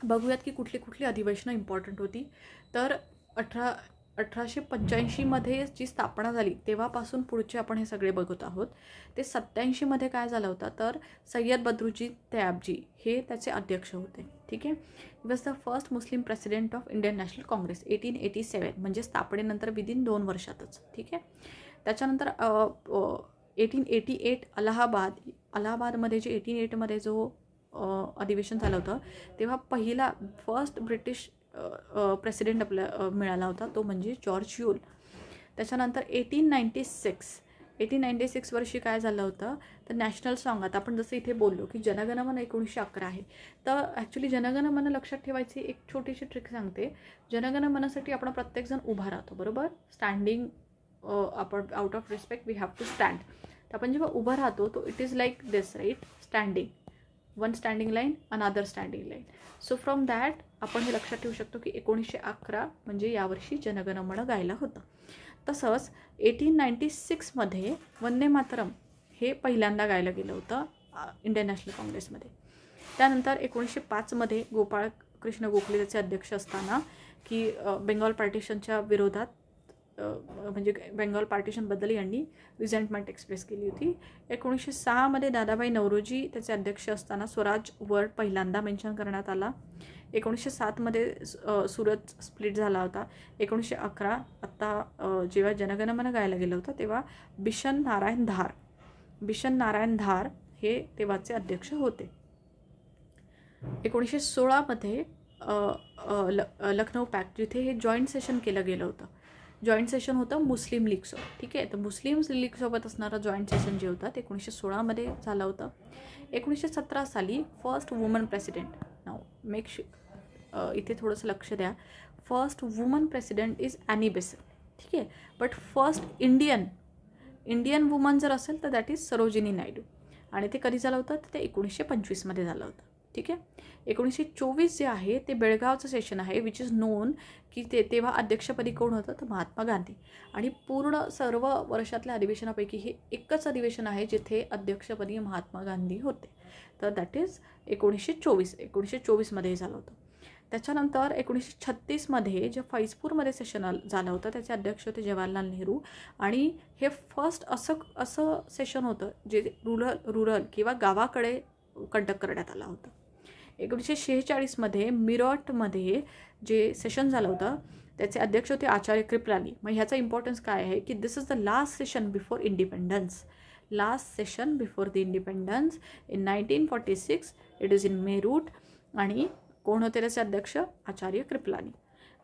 बघूयात की कुठली कुठली अधिवेशनं इम्पॉर्टंट होती. तर 1885मध्ये जी स्थापना झाली तेव्हापासून पुढचे आपण हे सगळे बघत आहोत. ते 87मध्ये काय झालं होतं तर सय्यद बद्रुद्दीन तयाबजी हे त्याचे अध्यक्ष होते. ठीक आहे. He was the first Muslim president of Indian national Congress 1887 म्हणजे स्थापनेनंतर विदिन 2 वर्षातच. ठीक आहे. त्याच्यानंतर 1888 अलाहाबादमध्ये जे 1888मध्ये जो अधिवेशन झालं होतं तेव्हा फर्स्ट ब्रिटिश प्रेसिडेंट आपल्या मिळाला होता तो म्हणजे जॉर्ज ह्यूल. त्याच्यानंतर 1896 वर्षी काय झालं होतं तर नॅशनल सॉन्ग, आता आपण जसं इथे बोललो की जनगण मन 1911 आहे, तर ॲक्च्युली जनगण मन लक्षात ठेवायची एक छोटीशी ट्रिक सांगते. जनगण मनसाठी आपण प्रत्येकजण उभा राहतो, बरोबर, स्टँडिंग, आपण out of respect we have to stand. तर आपण जेव्हा उभा राहतो तो it is like this, right, standing, one standing line another standing line. So from that आपण हे लक्षात ठेवू शकतो की 1911 म्हणजे यावर्षी जनगण मन गायला होतं. तसंच 1896मध्ये वंदे मातरम हे पहिल्यांदा गायलं गेलं होतं इंडियन नॅशनल काँग्रेसमध्ये. त्यानंतर 1905मध्ये गोपाळ कृष्ण गोखले त्याचे अध्यक्ष असताना की बेंगॉल पार्टिशनच्या विरोधात म्हणजे बेंगॉल पार्टिशनबद्दल यांनी रिझेंटमेंट एक्सप्रेस केली होती. 1906मध्ये दादाभाई नौरोजी त्याचे अध्यक्ष असताना स्वराज वर्ड पहिल्यांदा मेन्शन करण्यात आला. 1907मध्ये सुरत स्प्लिट झाला होता. 1911 आत्ता जेव्हा जनगण मन गायला गेलं होतं तेव्हा बिशन नारायण धार हे तेव्हाचे अध्यक्ष होते. 1916मध्ये लखनौ पॅक्ट जिथे हे जॉईंट सेशन केलं गेलं होतं. जॉईंट सेशन होतं मुस्लिम लीगसोबत. ठीक आहे. तर मुस्लिम लीगसोबत असणारं जॉईंट सेशन जे होतं ते 1916मध्ये झालं होतं. 1917 साली फर्स्ट वुमन प्रेसिडेंट, नाव इथे थोडंसं लक्ष द्या, first woman president is any Besant. ठीक आहे. बट फर्स्ट इंडियन वुमन जर असेल तर दॅट इज सरोजिनी नायडू. आणि ते कधी झालं होतं तर ते 1925मध्ये झालं होतं. ठीक आहे. 1924 जे आहे ते बेळगावचं सेशन आहे विच इज नोन की तेव्हा अध्यक्षपदी कोण होतं तर महात्मा गांधी. आणि पूर्ण सर्व वर्षातल्या अधिवेशनापैकी हे एकच अधिवेशन आहे जिथे अध्यक्षपदी महात्मा गांधी होते. तर दॅट इज 1924मध्ये झालं होतं. त्याच्यानंतर 1936मध्ये जे फैजपूरमध्ये सेशन झालं होतं त्याचे अध्यक्ष होते जवाहरलाल नेहरू. आणि हे फर्स्ट असं सेशन होतं जे रुरल किंवा गावाकडे कंडक्ट करण्यात आलं होतं. 1946मध्ये मिरटमध्ये जे सेशन झालं होतं त्याचे अध्यक्ष होते आचार्य कृपलानी. मग ह्याचा इम्पॉर्टन्स काय आहे की this is the last session before independence. Last session before the independence in 1946. It is in Meerut. आणि कोण होते त्याचे अध्यक्ष? आचार्य कृपलानी.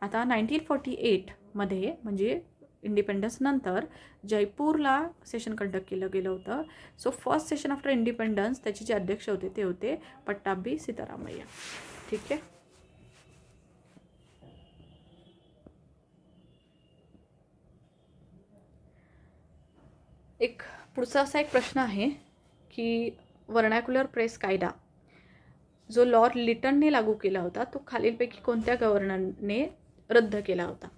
आता 1948मध्ये म्हणजे इंडिपेंडन्स नंतर जयपूरला सेशन कंडक्ट केलं गेलं होतं. So first session after independence त्याचे जे अध्यक्ष होते ते होते पट्टाभी सीतारामय्या. ठीक आहे. पुढचा असा एक प्रश्न आहे की व्हर्नॅक्युलर प्रेस कायदा जो लॉर्ड लिटनने लागू केला होता तो खालीलपैकी कोणत्या गव्हर्नरने रद्द केला होता?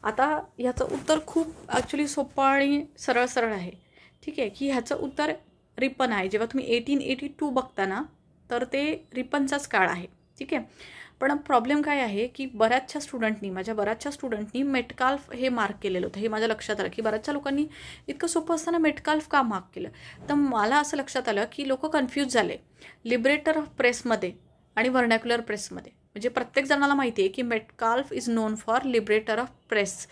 आता ह्याचं उत्तर खूप ॲक्च्युली सोपं आणि सरळ आहे. ठीक आहे. की ह्याचं उत्तर रिपन आहे. जेव्हा तुम्ही 1882 बघता ना तर ते रिपनचाच काळ आहे. ठीक आहे. पण प्रॉब्लेम काय आहे की माझ्या बऱ्याचशा स्टुडंटनी मेटकाल्फ हे मार्क केलेलं होतं. हे माझ्या लक्षात आलं की बऱ्याचशा लोकांनी इतकं सोपं असताना मेटकाल्फ का मार्क केलं. तर मला असं लक्षात आलं की लोक कन्फ्यूज झाले लिबरेटर ऑफ प्रेसमध्ये आणि व्हर्नॅक्युलर प्रेसमध्ये. म्हणजे प्रत्येक जणाला माहिती आहे की Metcalfe is non for liberator of press,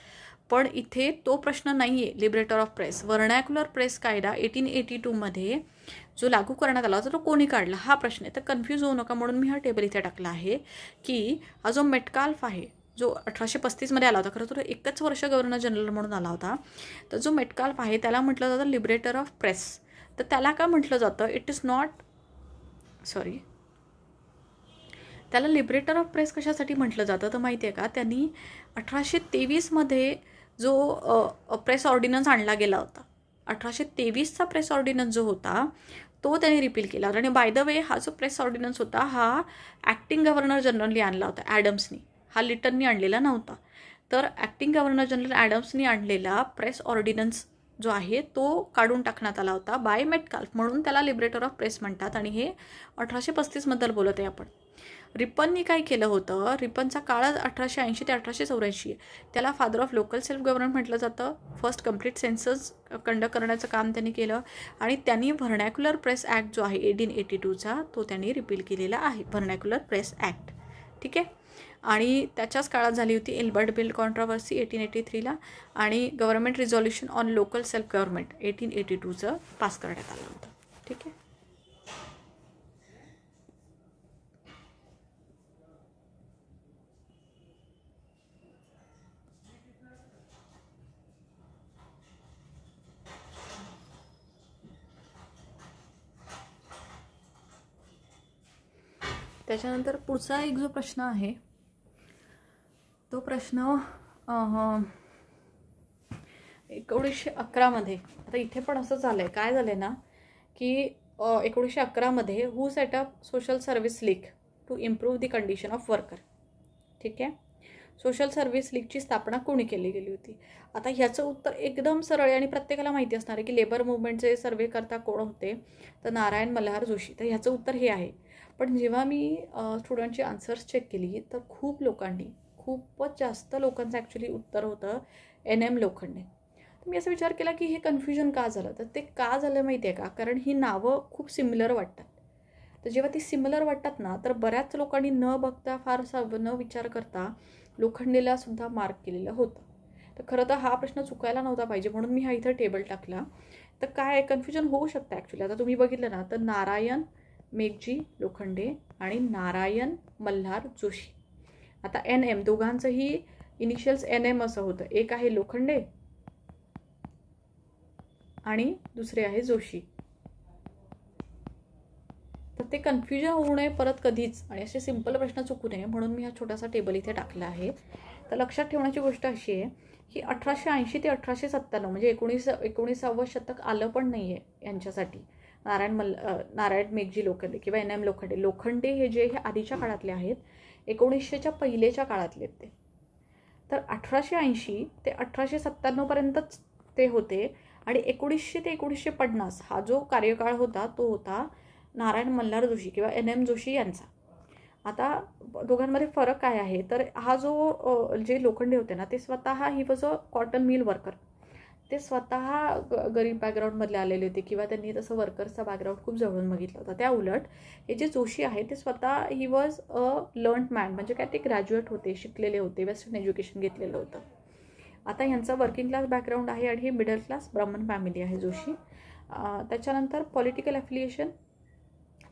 पण इथे तो प्रश्न नाही आहे liberator of press. Vernacular press कायदा 1882मध्ये जो लागू करण्यात आला होता तो कोणी काढला हा प्रश्न आहे. तर कन्फ्यूज होऊ नका म्हणून मी हा टेबल इथे टाकला आहे की हा जो मेटकाल्फ आहे जो 1835मध्ये आला होता, खरं तर एकच वर्ष गव्हर्नर जनरल म्हणून आला होता. तर जो मेटकाल्फ आहे त्याला म्हटलं जातं लिबरेटर ऑफ प्रेस. तर त्याला का म्हटलं जातं? त्याला लिबरेटर ऑफ प्रेस कशासाठी म्हटलं जातं तर माहिती आहे का? त्यांनी 1823मध्ये जो प्रेस ऑर्डिनन्स आणला गेला होता, 1823चा प्रेस ऑर्डिनन्स जो होता तो त्यांनी रिपील केला. आणि बाय द वे हा जो प्रेस ऑर्डिनन्स होता हा ॲक्टिंग गव्हर्नर जनरलनी आणला होता, ॲडम्सनी. हा लिटननी आणलेला नव्हता. तर ॲक्टिंग गव्हर्नर जनरल ॲडम्सनी आणलेला प्रेस ऑर्डिनन्स जो आहे तो काढून टाकण्यात आला होता बाय मेटकाल्फ, म्हणून त्याला लिबरेटर ऑफ प्रेस म्हणतात. आणि हे 1835 बोलत आहे आपण. रिपननी काय केलं होतं, रिपनचा काळ 1880 ते 1884 आहे. त्याला father of local self government म्हटलं जातं. फर्स्ट कम्प्लीट सेन्सस कंडक्ट करण्याचं काम त्यांनी केलं. आणि त्यांनी व्हर्नॅक्युलर प्रेस ॲक्ट जो आहे 1882चा तो त्यांनी रिपील केलेला आहे, व्हर्नॅक्युलर प्रेस ॲक्ट. ठीक आहे. आणि त्याच्याच काळात झाली होती एल्बर्ट बिल कॉन्ट्रोवर्सी 1883ला. आणि government resolution on local self government 1882चं पास करण्यात आलं होतं. ठीक आहे. त्याच्यानंतर पुढचा एक जो प्रश्न आहे तो प्रश्न 1911 आता इथे पण असं झालंय, काय झालंय ना की 1911 who set up social service league to improve the condition of worker. ठीक आहे. सोशल सर्व्हिस लीगची स्थापना कोणी केली गेली होती. आता ह्याचं उत्तर एकदम सरळ आहे आणि प्रत्येकाला माहिती असणार आहे की लेबर मुवमेंटचे सर्वे करता कोण होते, तर नारायण मल्हार जोशी. तर ह्याचं उत्तर हे आहे. पण जेव्हा मी स्टुडंटची आन्सर्स चेक केली तर खूपच जास्त लोकांचं ॲक्च्युली उत्तर होतं NM लोखंडे. तर मी असा विचार केला की हे कन्फ्युजन का झालं. तर ते का झालं माहिती आहे का, कारण ही नावं खूप सिमिलर वाटतात. तर जेव्हा ती सिमिलर वाटतात ना तर बऱ्याच लोकांनी न बघता फारसा न विचार करता लोखंडेला सुद्धा मार्क केलेलं होतं. तर खरं तर हा प्रश्न चुकायला नव्हता पाहिजे, म्हणून मी हा इथं टेबल टाकला. तर काय कन्फ्युजन होऊ शकतं ॲक्च्युली. आता तुम्ही बघितलं ना तर नारायण मेघजी लोखंडे आणि नारायण मल्हार जोशी. आता NM दोघांचंही इनिशियल्स NM असं होतं. एक आहे लोखंडे आणि दुसरे आहे जोशी. तर ते कन्फ्युजन होऊ नये परत कधीच, आणि असे सिंपल प्रश्न चुकू नये म्हणून मी हा छोटासा टेबल इथे टाकला आहे. तर लक्षात ठेवण्याची गोष्ट अशी आहे की 1880 ते 1897 म्हणजे 19व्या शतक आलं पण नाही आहे यांच्यासाठी. नारायण मेघजी लोखंडे किंवा NM लोखंडे हे जे हे आधीच्या काळातले आहेत, 1900च्या पहिलेच्या काळातले ते. तर 1880 ते 1897पर्यंतच ते होते. आणि 1900 ते 1950 हा जो कार्यकाळ होता तो होता नारायण मल्हार जोशी किंवा NM जोशी यांचा. आता दोघांमध्ये फरक काय आहे, तर हा जो जे लोखंडे होते ना ते स्वतः he was a cotton mill worker. ते स्वतः गरीब बॅकग्राऊंडमधले आलेले होते किंवा त्यांनी तसं वर्कर्सचा बॅकग्राऊंड खूप जवळून बघितला होता. त्या उलट हे जे जोशी आहे ते स्वतः he was a learned man, म्हणजे काय ते ग्रॅज्युएट होते, शिकलेले होते, वेस्टर्न एज्युकेशन घेतलेलं होतं. आता यांचा वर्किंग क्लास बॅकग्राऊंड आहे आणि हे मिडल क्लास ब्राह्मण फॅमिली आहे जोशी. त्याच्यानंतर पॉलिटिकल ॲफिलिएशन.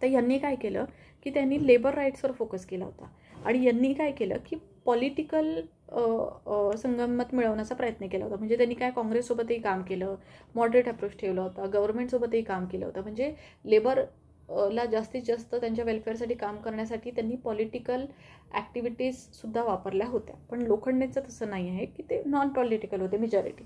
तर यांनी काय केलं की त्यांनी लेबर राईट्सवर फोकस केला होता. आणि यांनी काय केलं की पॉलिटिकल संगमत मिळवण्याचा प्रयत्न केला होता. म्हणजे त्यांनी काय काँग्रेससोबतही काम केलं, मॉडरेट अप्रोच ठेवला होता, गव्हर्नमेंटसोबतही काम केलं होतं. म्हणजे लेबरला जास्तीत जास्त त्यांच्या वेलफेअरसाठी काम करण्यासाठी त्यांनी पॉलिटिकल ॲक्टिव्हिटीजसुद्धा वापरल्या होत्या. पण लोखंडेचं तसं नाही आहे की ते नॉन पॉलिटिकल होते मेजॉरिटी.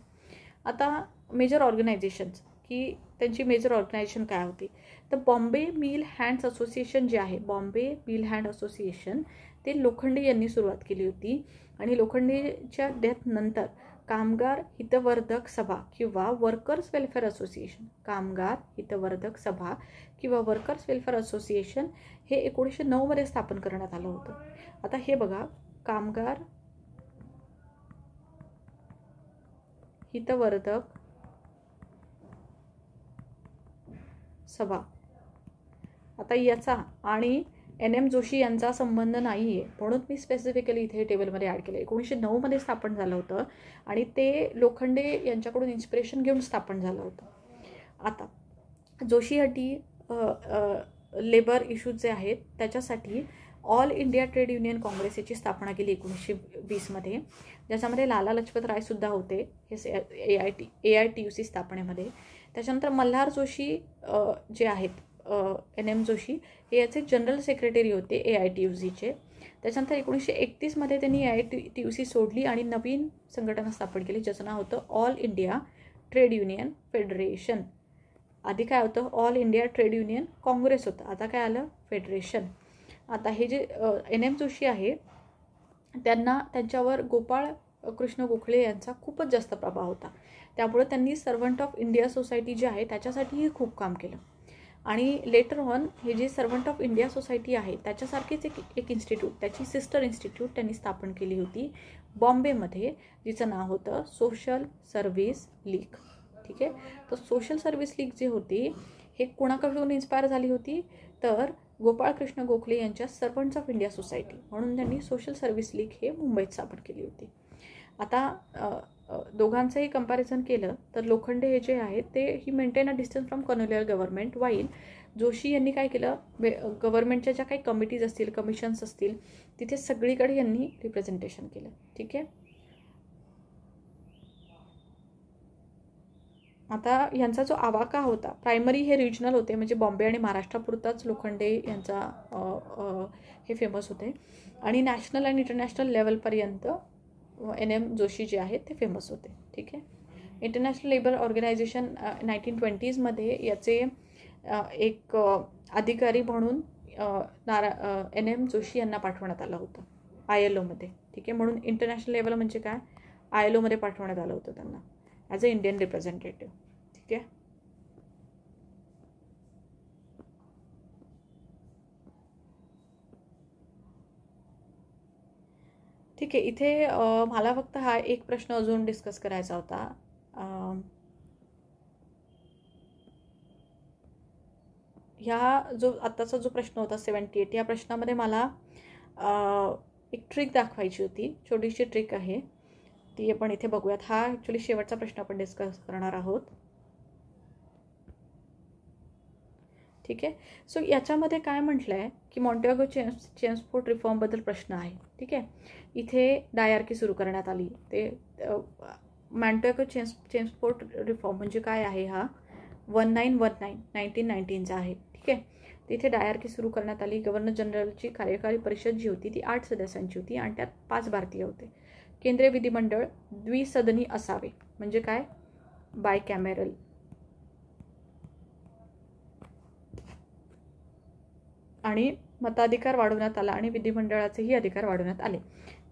आता मेजर ऑर्गनायझेशन्स की त्यांची मेजर ऑर्गनायझेशन काय होती, तर बॉम्बे मिल हँड्स असोसिएशन जे आहे, बॉम्बे मिल हँड असोसिएशन, ते लोखंडे यांनी सुरुवात केली होती. आणि लोखंडेच्या डेथनंतर कामगार हितवर्धक सभा किंवा वर्कर्स वेलफेअर असोसिएशन, कामगार हितवर्धक सभा किंवा वर्कर्स वेलफेअर असोसिएशन हे 1909 स्थापन करण्यात आलं होतं. आता हे बघा, कामगार हितवर्धक सभा. आता याचा आणि NM जोशी यांचा संबंध नाही आहे, म्हणून मी स्पेसिफिकली इथे टेबलमध्ये ॲड केलं. 1909 स्थापन झालं होतं आणि ते लोखंडे यांच्याकडून इन्स्पिरेशन घेऊन स्थापन झालं होतं. आता जोशीसाठी लेबर इश्यूज जे आहेत त्याच्यासाठी all India trade union Congress याची स्थापना केली 1920 ज्याच्यामध्ये लाला लजपत रायसुद्धा होते हे AITUC स्थापनेमध्ये. त्याच्यानंतर मल्हार जोशी जे आहेत NM जोशी हे याचे जनरल सेक्रेटरी होते AITUCचे. त्याच्यानंतर 1931 त्यांनी AITUC सोडली आणि नवीन संघटना स्थापन केली ज्याचं नाव होतं all India trade union federation. आधी काय होतं, all India trade union Congress होतं, आता काय आलं, फेडरेशन. आता हे जे NM जोशी आहे त्यांच्यावर गोपाळ कृष्ण गोखले यांचा खूपच जास्त प्रभाव होता. त्यामुळे त्यांनी सर्वंट ऑफ इंडिया सोसायटी जी आहे त्याच्यासाठीही खूप काम केलं. आणि लेटर ऑन हे जे सर्वंट ऑफ इंडिया सोसायटी आहे त्याच्यासारखीच एक इन्स्टिट्यूट, त्याची सिस्टर इन्स्टिट्यूट त्यांनी स्थापन केली होती बॉम्बेमध्ये, जिचं नाव होतं सोशल सर्व्हिस लीग. ठीक आहे. तर सोशल सर्व्हिस लीग जी होती हे कोणाकडून इन्स्पायर झाली होती, तर गोपाळकृष्ण गोखले यांच्या सर्वंट्स ऑफ इंडिया सोसायटी, म्हणून त्यांनी सोशल सर्व्हिस लीग हे मुंबईत स्थापन केली होती. आता दोघांचंही कंपॅरिझन केलं तर लोखंडे हे जे आहेत ते ही maintain a distance from colonial government, while Joshi यांनी काय केलं, गव्हर्नमेंटच्या ज्या काही कमिटीज असतील, कमिशन्स असतील, तिथे सगळीकडे यांनी रिप्रेझेंटेशन केलं. ठीक आहे. आता यांचा जो आवाका होता, प्रायमरी हे रिजनल होते, म्हणजे बॉम्बे आणि महाराष्ट्रापुरताच लोखंडे यांचा हे फेमस होते, आणि नॅशनल आणि इंटरनॅशनल लेवलपर्यंत NM जोशी जे आहेत ते फेमस होते. ठीक आहे. इंटरनॅशनल लेबर ऑर्गनायझेशन 1920मध्ये याचे एक अधिकारी म्हणून NM जोशी यांना पाठवण्यात आलं होतं ILOमध्ये. ठीक आहे. म्हणून इंटरनॅशनल लेवल म्हणजे काय, ILOमध्ये पाठवण्यात आलं होतं त्यांना ॲज अ इंडियन रिप्रेझेंटेटिव्ह. ठीक आहे. ठीक आहे. इथे मला फक्त हा एक प्रश्न अजून डिस्कस करायचा होता. ह्या जो आत्ताचा जो प्रश्न होता 78, या प्रश्नामध्ये मला एक ट्रिक दाखवायची होती, छोटीशी ट्रिक आहे ती आपण इथे बघूयात. हा ॲक्च्युली शेवटचा प्रश्न आपण डिस्कस करणार आहोत. ठीक आहे. सो याच्यामध्ये काय म्हटलं आहे की मॉन्टेगो चेम्सफोर्ड रिफॉर्मबद्दल प्रश्न आहे. ठीक आहे. इथे डायआरकी सुरू करण्यात आली. ते मॉन्टेगो चेम्सफोर्ड रिफॉर्म म्हणजे काय आहे, हा 1919 1919चा आहे. ठीक आहे. तिथे डायआरकी सुरू करण्यात आली. गव्हर्नर जनरलची कार्यकारी परिषद जी होती ती 8 सदस्यांची होती आणि त्यात 5 भारतीय होते. केंद्रीय विधिमंडळ द्विसदनी असावे, म्हणजे काय, बाय कॅमेरल. आणि मताधिकार वाढवण्यात आला आणि विधिमंडळाचेही अधिकार वाढवण्यात आले.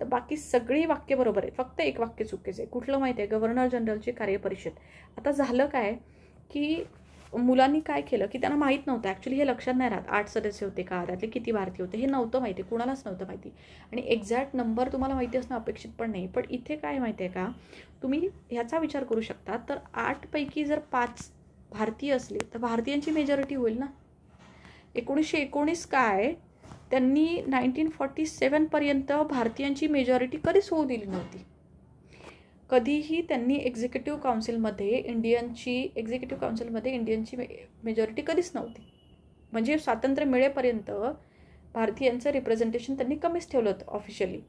तर बाकी सगळी वाक्य बरोबर आहे, फक्त एक वाक्य चुकीचं आहे. कुठलं माहिती आहे, गव्हर्नर जनरलची कार्यपरिषद. आता झालं काय की मुलांनी काय केलं की त्यांना माहीत नव्हतं, ॲक्च्युली हे लक्षात नाही राहत 8 सदस्य होते का, त्यातले किती भारतीय होते हे नव्हतं माहिती, कुणालाच नव्हतं माहिती, आणि एक्झॅक्ट नंबर तुम्हाला माहिती असणं अपेक्षित पण नाही. पण इथे काय माहिती आहे का, तुम्ही ह्याचा विचार करू शकता, तर 8 पैकी जर 5 भारतीय असले तर भारतीयांची मेजॉरिटी होईल ना. 1919 काय त्यांनी 1947पर्यंत भारतीयांची मेजॉरिटी कधीच होऊ दिली नव्हती. कधीही त्यांनी एक्झिक्युटिव्ह काउन्सिलमध्ये इंडियनची मेजॉरिटी कधीच नव्हती. म्हणजे स्वातंत्र्य मिळेपर्यंत भारतीयांचं रिप्रेझेंटेशन त्यांनी कमीच ठेवलं होतं ऑफिशियली.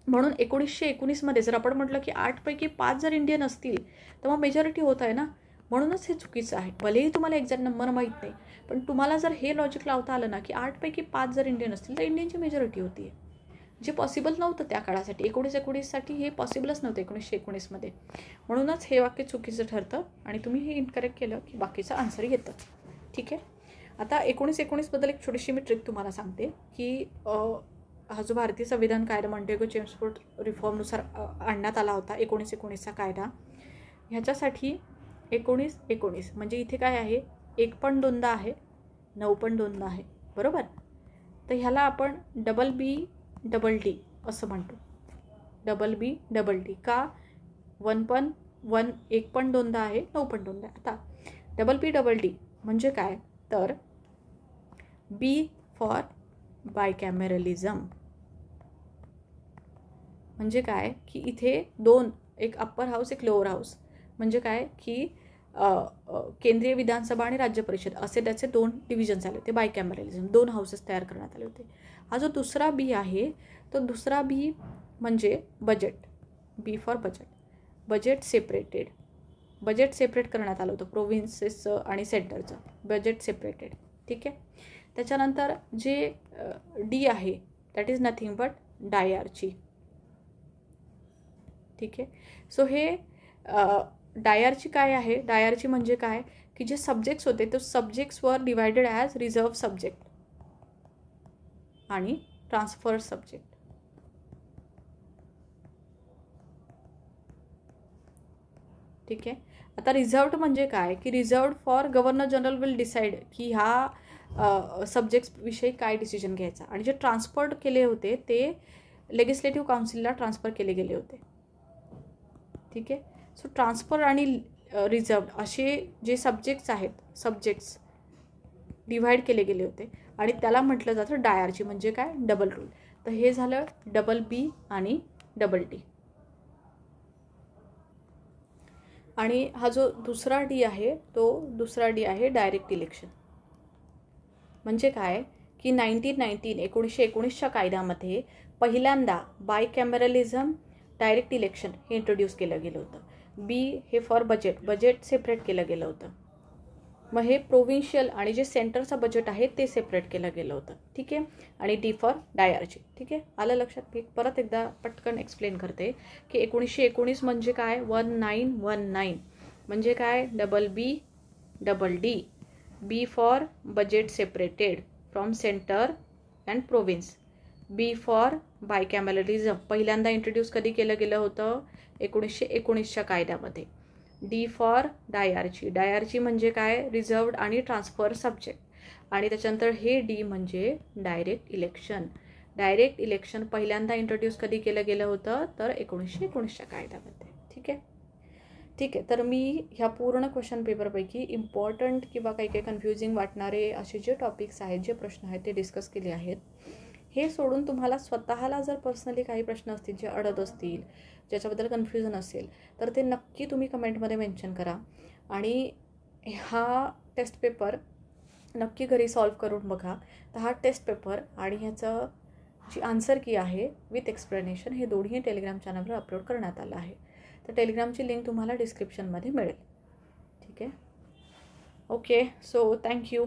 म्हणून 1919मध्ये जर आपण म्हटलं की 8 पैकी 5 जर इंडियन असतील तर मग मेजॉरिटी होत आहे ना. म्हणूनच हे चुकीचं आहे. भलेही तुम्हाला एक्झॅक्ट नंबर माहीत नाही, पण तुम्हाला जर हे लॉजिक लावता आलं ना की 8 पैकी 5 जर इंडियन असतील तर इंडियनची मेजॉरिटी होती आहे, जे पॉसिबल नव्हतं त्या काळासाठी. 1919साठी हे पॉसिबलच नव्हतं 1919मध्ये. म्हणूनच हे वाक्य चुकीचं ठरतं आणि तुम्ही हे इनकरेक्ट केलं की बाकीचं आन्सर येतं. ठीक आहे. आता 1919बद्दल एक छोटीशी मी ट्रिक तुम्हाला सांगते की हा जो भारतीय संविधान कायदा मॉन्टेगो चेम्सफोर्ड रिफॉर्मनुसार आणण्यात आला होता 1919चा कायदा, ह्याच्यासाठी 1919 म्हणजे इथे काय आहे, 1 पण दोनदा आहे, 9 पण दोनदा आहे, बरोबर. तर ह्याला आपण BB असं म्हणतो. BB का, 1 पण दोनदा आहे, 9 पण दोनदा आहे. आता BB म्हणजे काय, तर B फॉर बायकॅमेरलिझम. म्हणजे काय की इथे 2, एक अप्पर हाऊस एक लोअर हाऊस. म्हणजे काय की केंद्रीय विधानसभा आणि राज्य परिषद असे त्याचे 2 डिव्हिजन्स आले होते. बायकॅमेरलिझम, 2 हाऊसेस तयार करण्यात आले होते. हा जो दुसरा बी आहे तो दुसरा बी म्हणजे budget. B for budget. Budget separate करण्यात आलं होतं, प्रोव्हिन्सेसचं आणि सेंटरचं बजेट सेपरेटेड. ठीक आहे. त्याच्यानंतर जे D आहे दॅट इज नथिंग बट डायआरची. ठीक आहे. सो हे डायआरची काय आहे, डायआरची म्हणजे काय की जे सब्जेक्ट्स होते ते सब्जेक्ट्स वर डिवायडेड ॲज रिझर्व सब्जेक्ट आणि ट्रान्सफर सब्जेक्ट. ठीक आहे. आता रिझर्व्ड म्हणजे काय की reserved for governor general will decide की ह्या सब्जेक्ट्सविषयी काय डिसिजन घ्यायचा. आणि जे ट्रान्सफर्ड केले होते ते लेजिस्लेटिव्ह काउन्सिलला ट्रान्सफर केले गेले होते. ठीक आहे. सो ट्रान्सफर आणि रिझर्व्ड असे जे सब्जेक्ट्स आहेत सब्जेक्ट्स डिव्हाइड केले गेले होते आणि त्याला म्हटलं जातं डायआरची म्हणजे काय डबल रूल. तर हे झालं डबल बी आणि डबल डी. आणि हा जो दुसरा डी आहे तो दुसरा डी आहे डायरेक्ट इलेक्शन. म्हणजे काय की 1919च्या कायद्यामध्ये पहिल्यांदा बायकॅमेरलिझम डायरेक्ट इलेक्शन हे इंट्रोड्यूस केलं गेलं होतं. बी हे फॉर बजेट सेपरेट केलं गेलं होतं. मग हे प्रोव्हिन्शियल आणि जे सेंटरचं बजेट आहे ते सेपरेट केलं गेलं होतं. ठीक आहे. आणि डी फॉर डायआरची. ठीक आहे. आलं लक्षात. मी परत एकदा पटकन एक्सप्लेन करते की 1919 म्हणजे काय 1919 म्हणजे काय double B double D. B for budget separated from centre and province. B for bicameralism पहिल्यांदा इंट्रोड्यूस कधी केलं गेलं होतं 1919च्या कायद्यामध्ये. डी फॉर डायआरची म्हणजे काय रिझर्व्ड आणि ट्रान्सफर सब्जेक्ट. आणि त्याच्यानंतर हे डी म्हणजे डायरेक्ट इलेक्शन पहिल्यांदा इंट्रोड्यूस कधी केलं गेलं होतं तर 1919च्या कायद्यामध्ये. ठीक आहे. तर मी ह्या पूर्ण क्वेश्चन पेपरपैकी इम्पॉर्टंट किंवा काही कन्फ्युजिंग वाटणारे असे जे टॉपिक्स आहेत जे प्रश्न आहेत ते डिस्कस केले आहेत. हे सोडून तुम्हाला स्वतःला जर पर्सनली काही प्रश्न असतील जे अडत असतील ज्याच्याबद्दल कन्फ्युजन असेल तर ते नक्की तुम्ही कमेंटमध्ये मेन्शन करा. आणि हा टेस्ट पेपर नक्की घरी सॉल्व करून बघा. तर हा टेस्ट पेपर आणि ह्याचं जी आन्सर की आहे विथ एक्सप्लेनेशन हे दोन्ही टेलिग्राम चॅनलवर अपलोड करण्यात आलं आहे. तर टेलिग्रामची लिंक तुम्हाला डिस्क्रिप्शनमध्ये मिळेल. ठीक आहे. ओके. So thank you.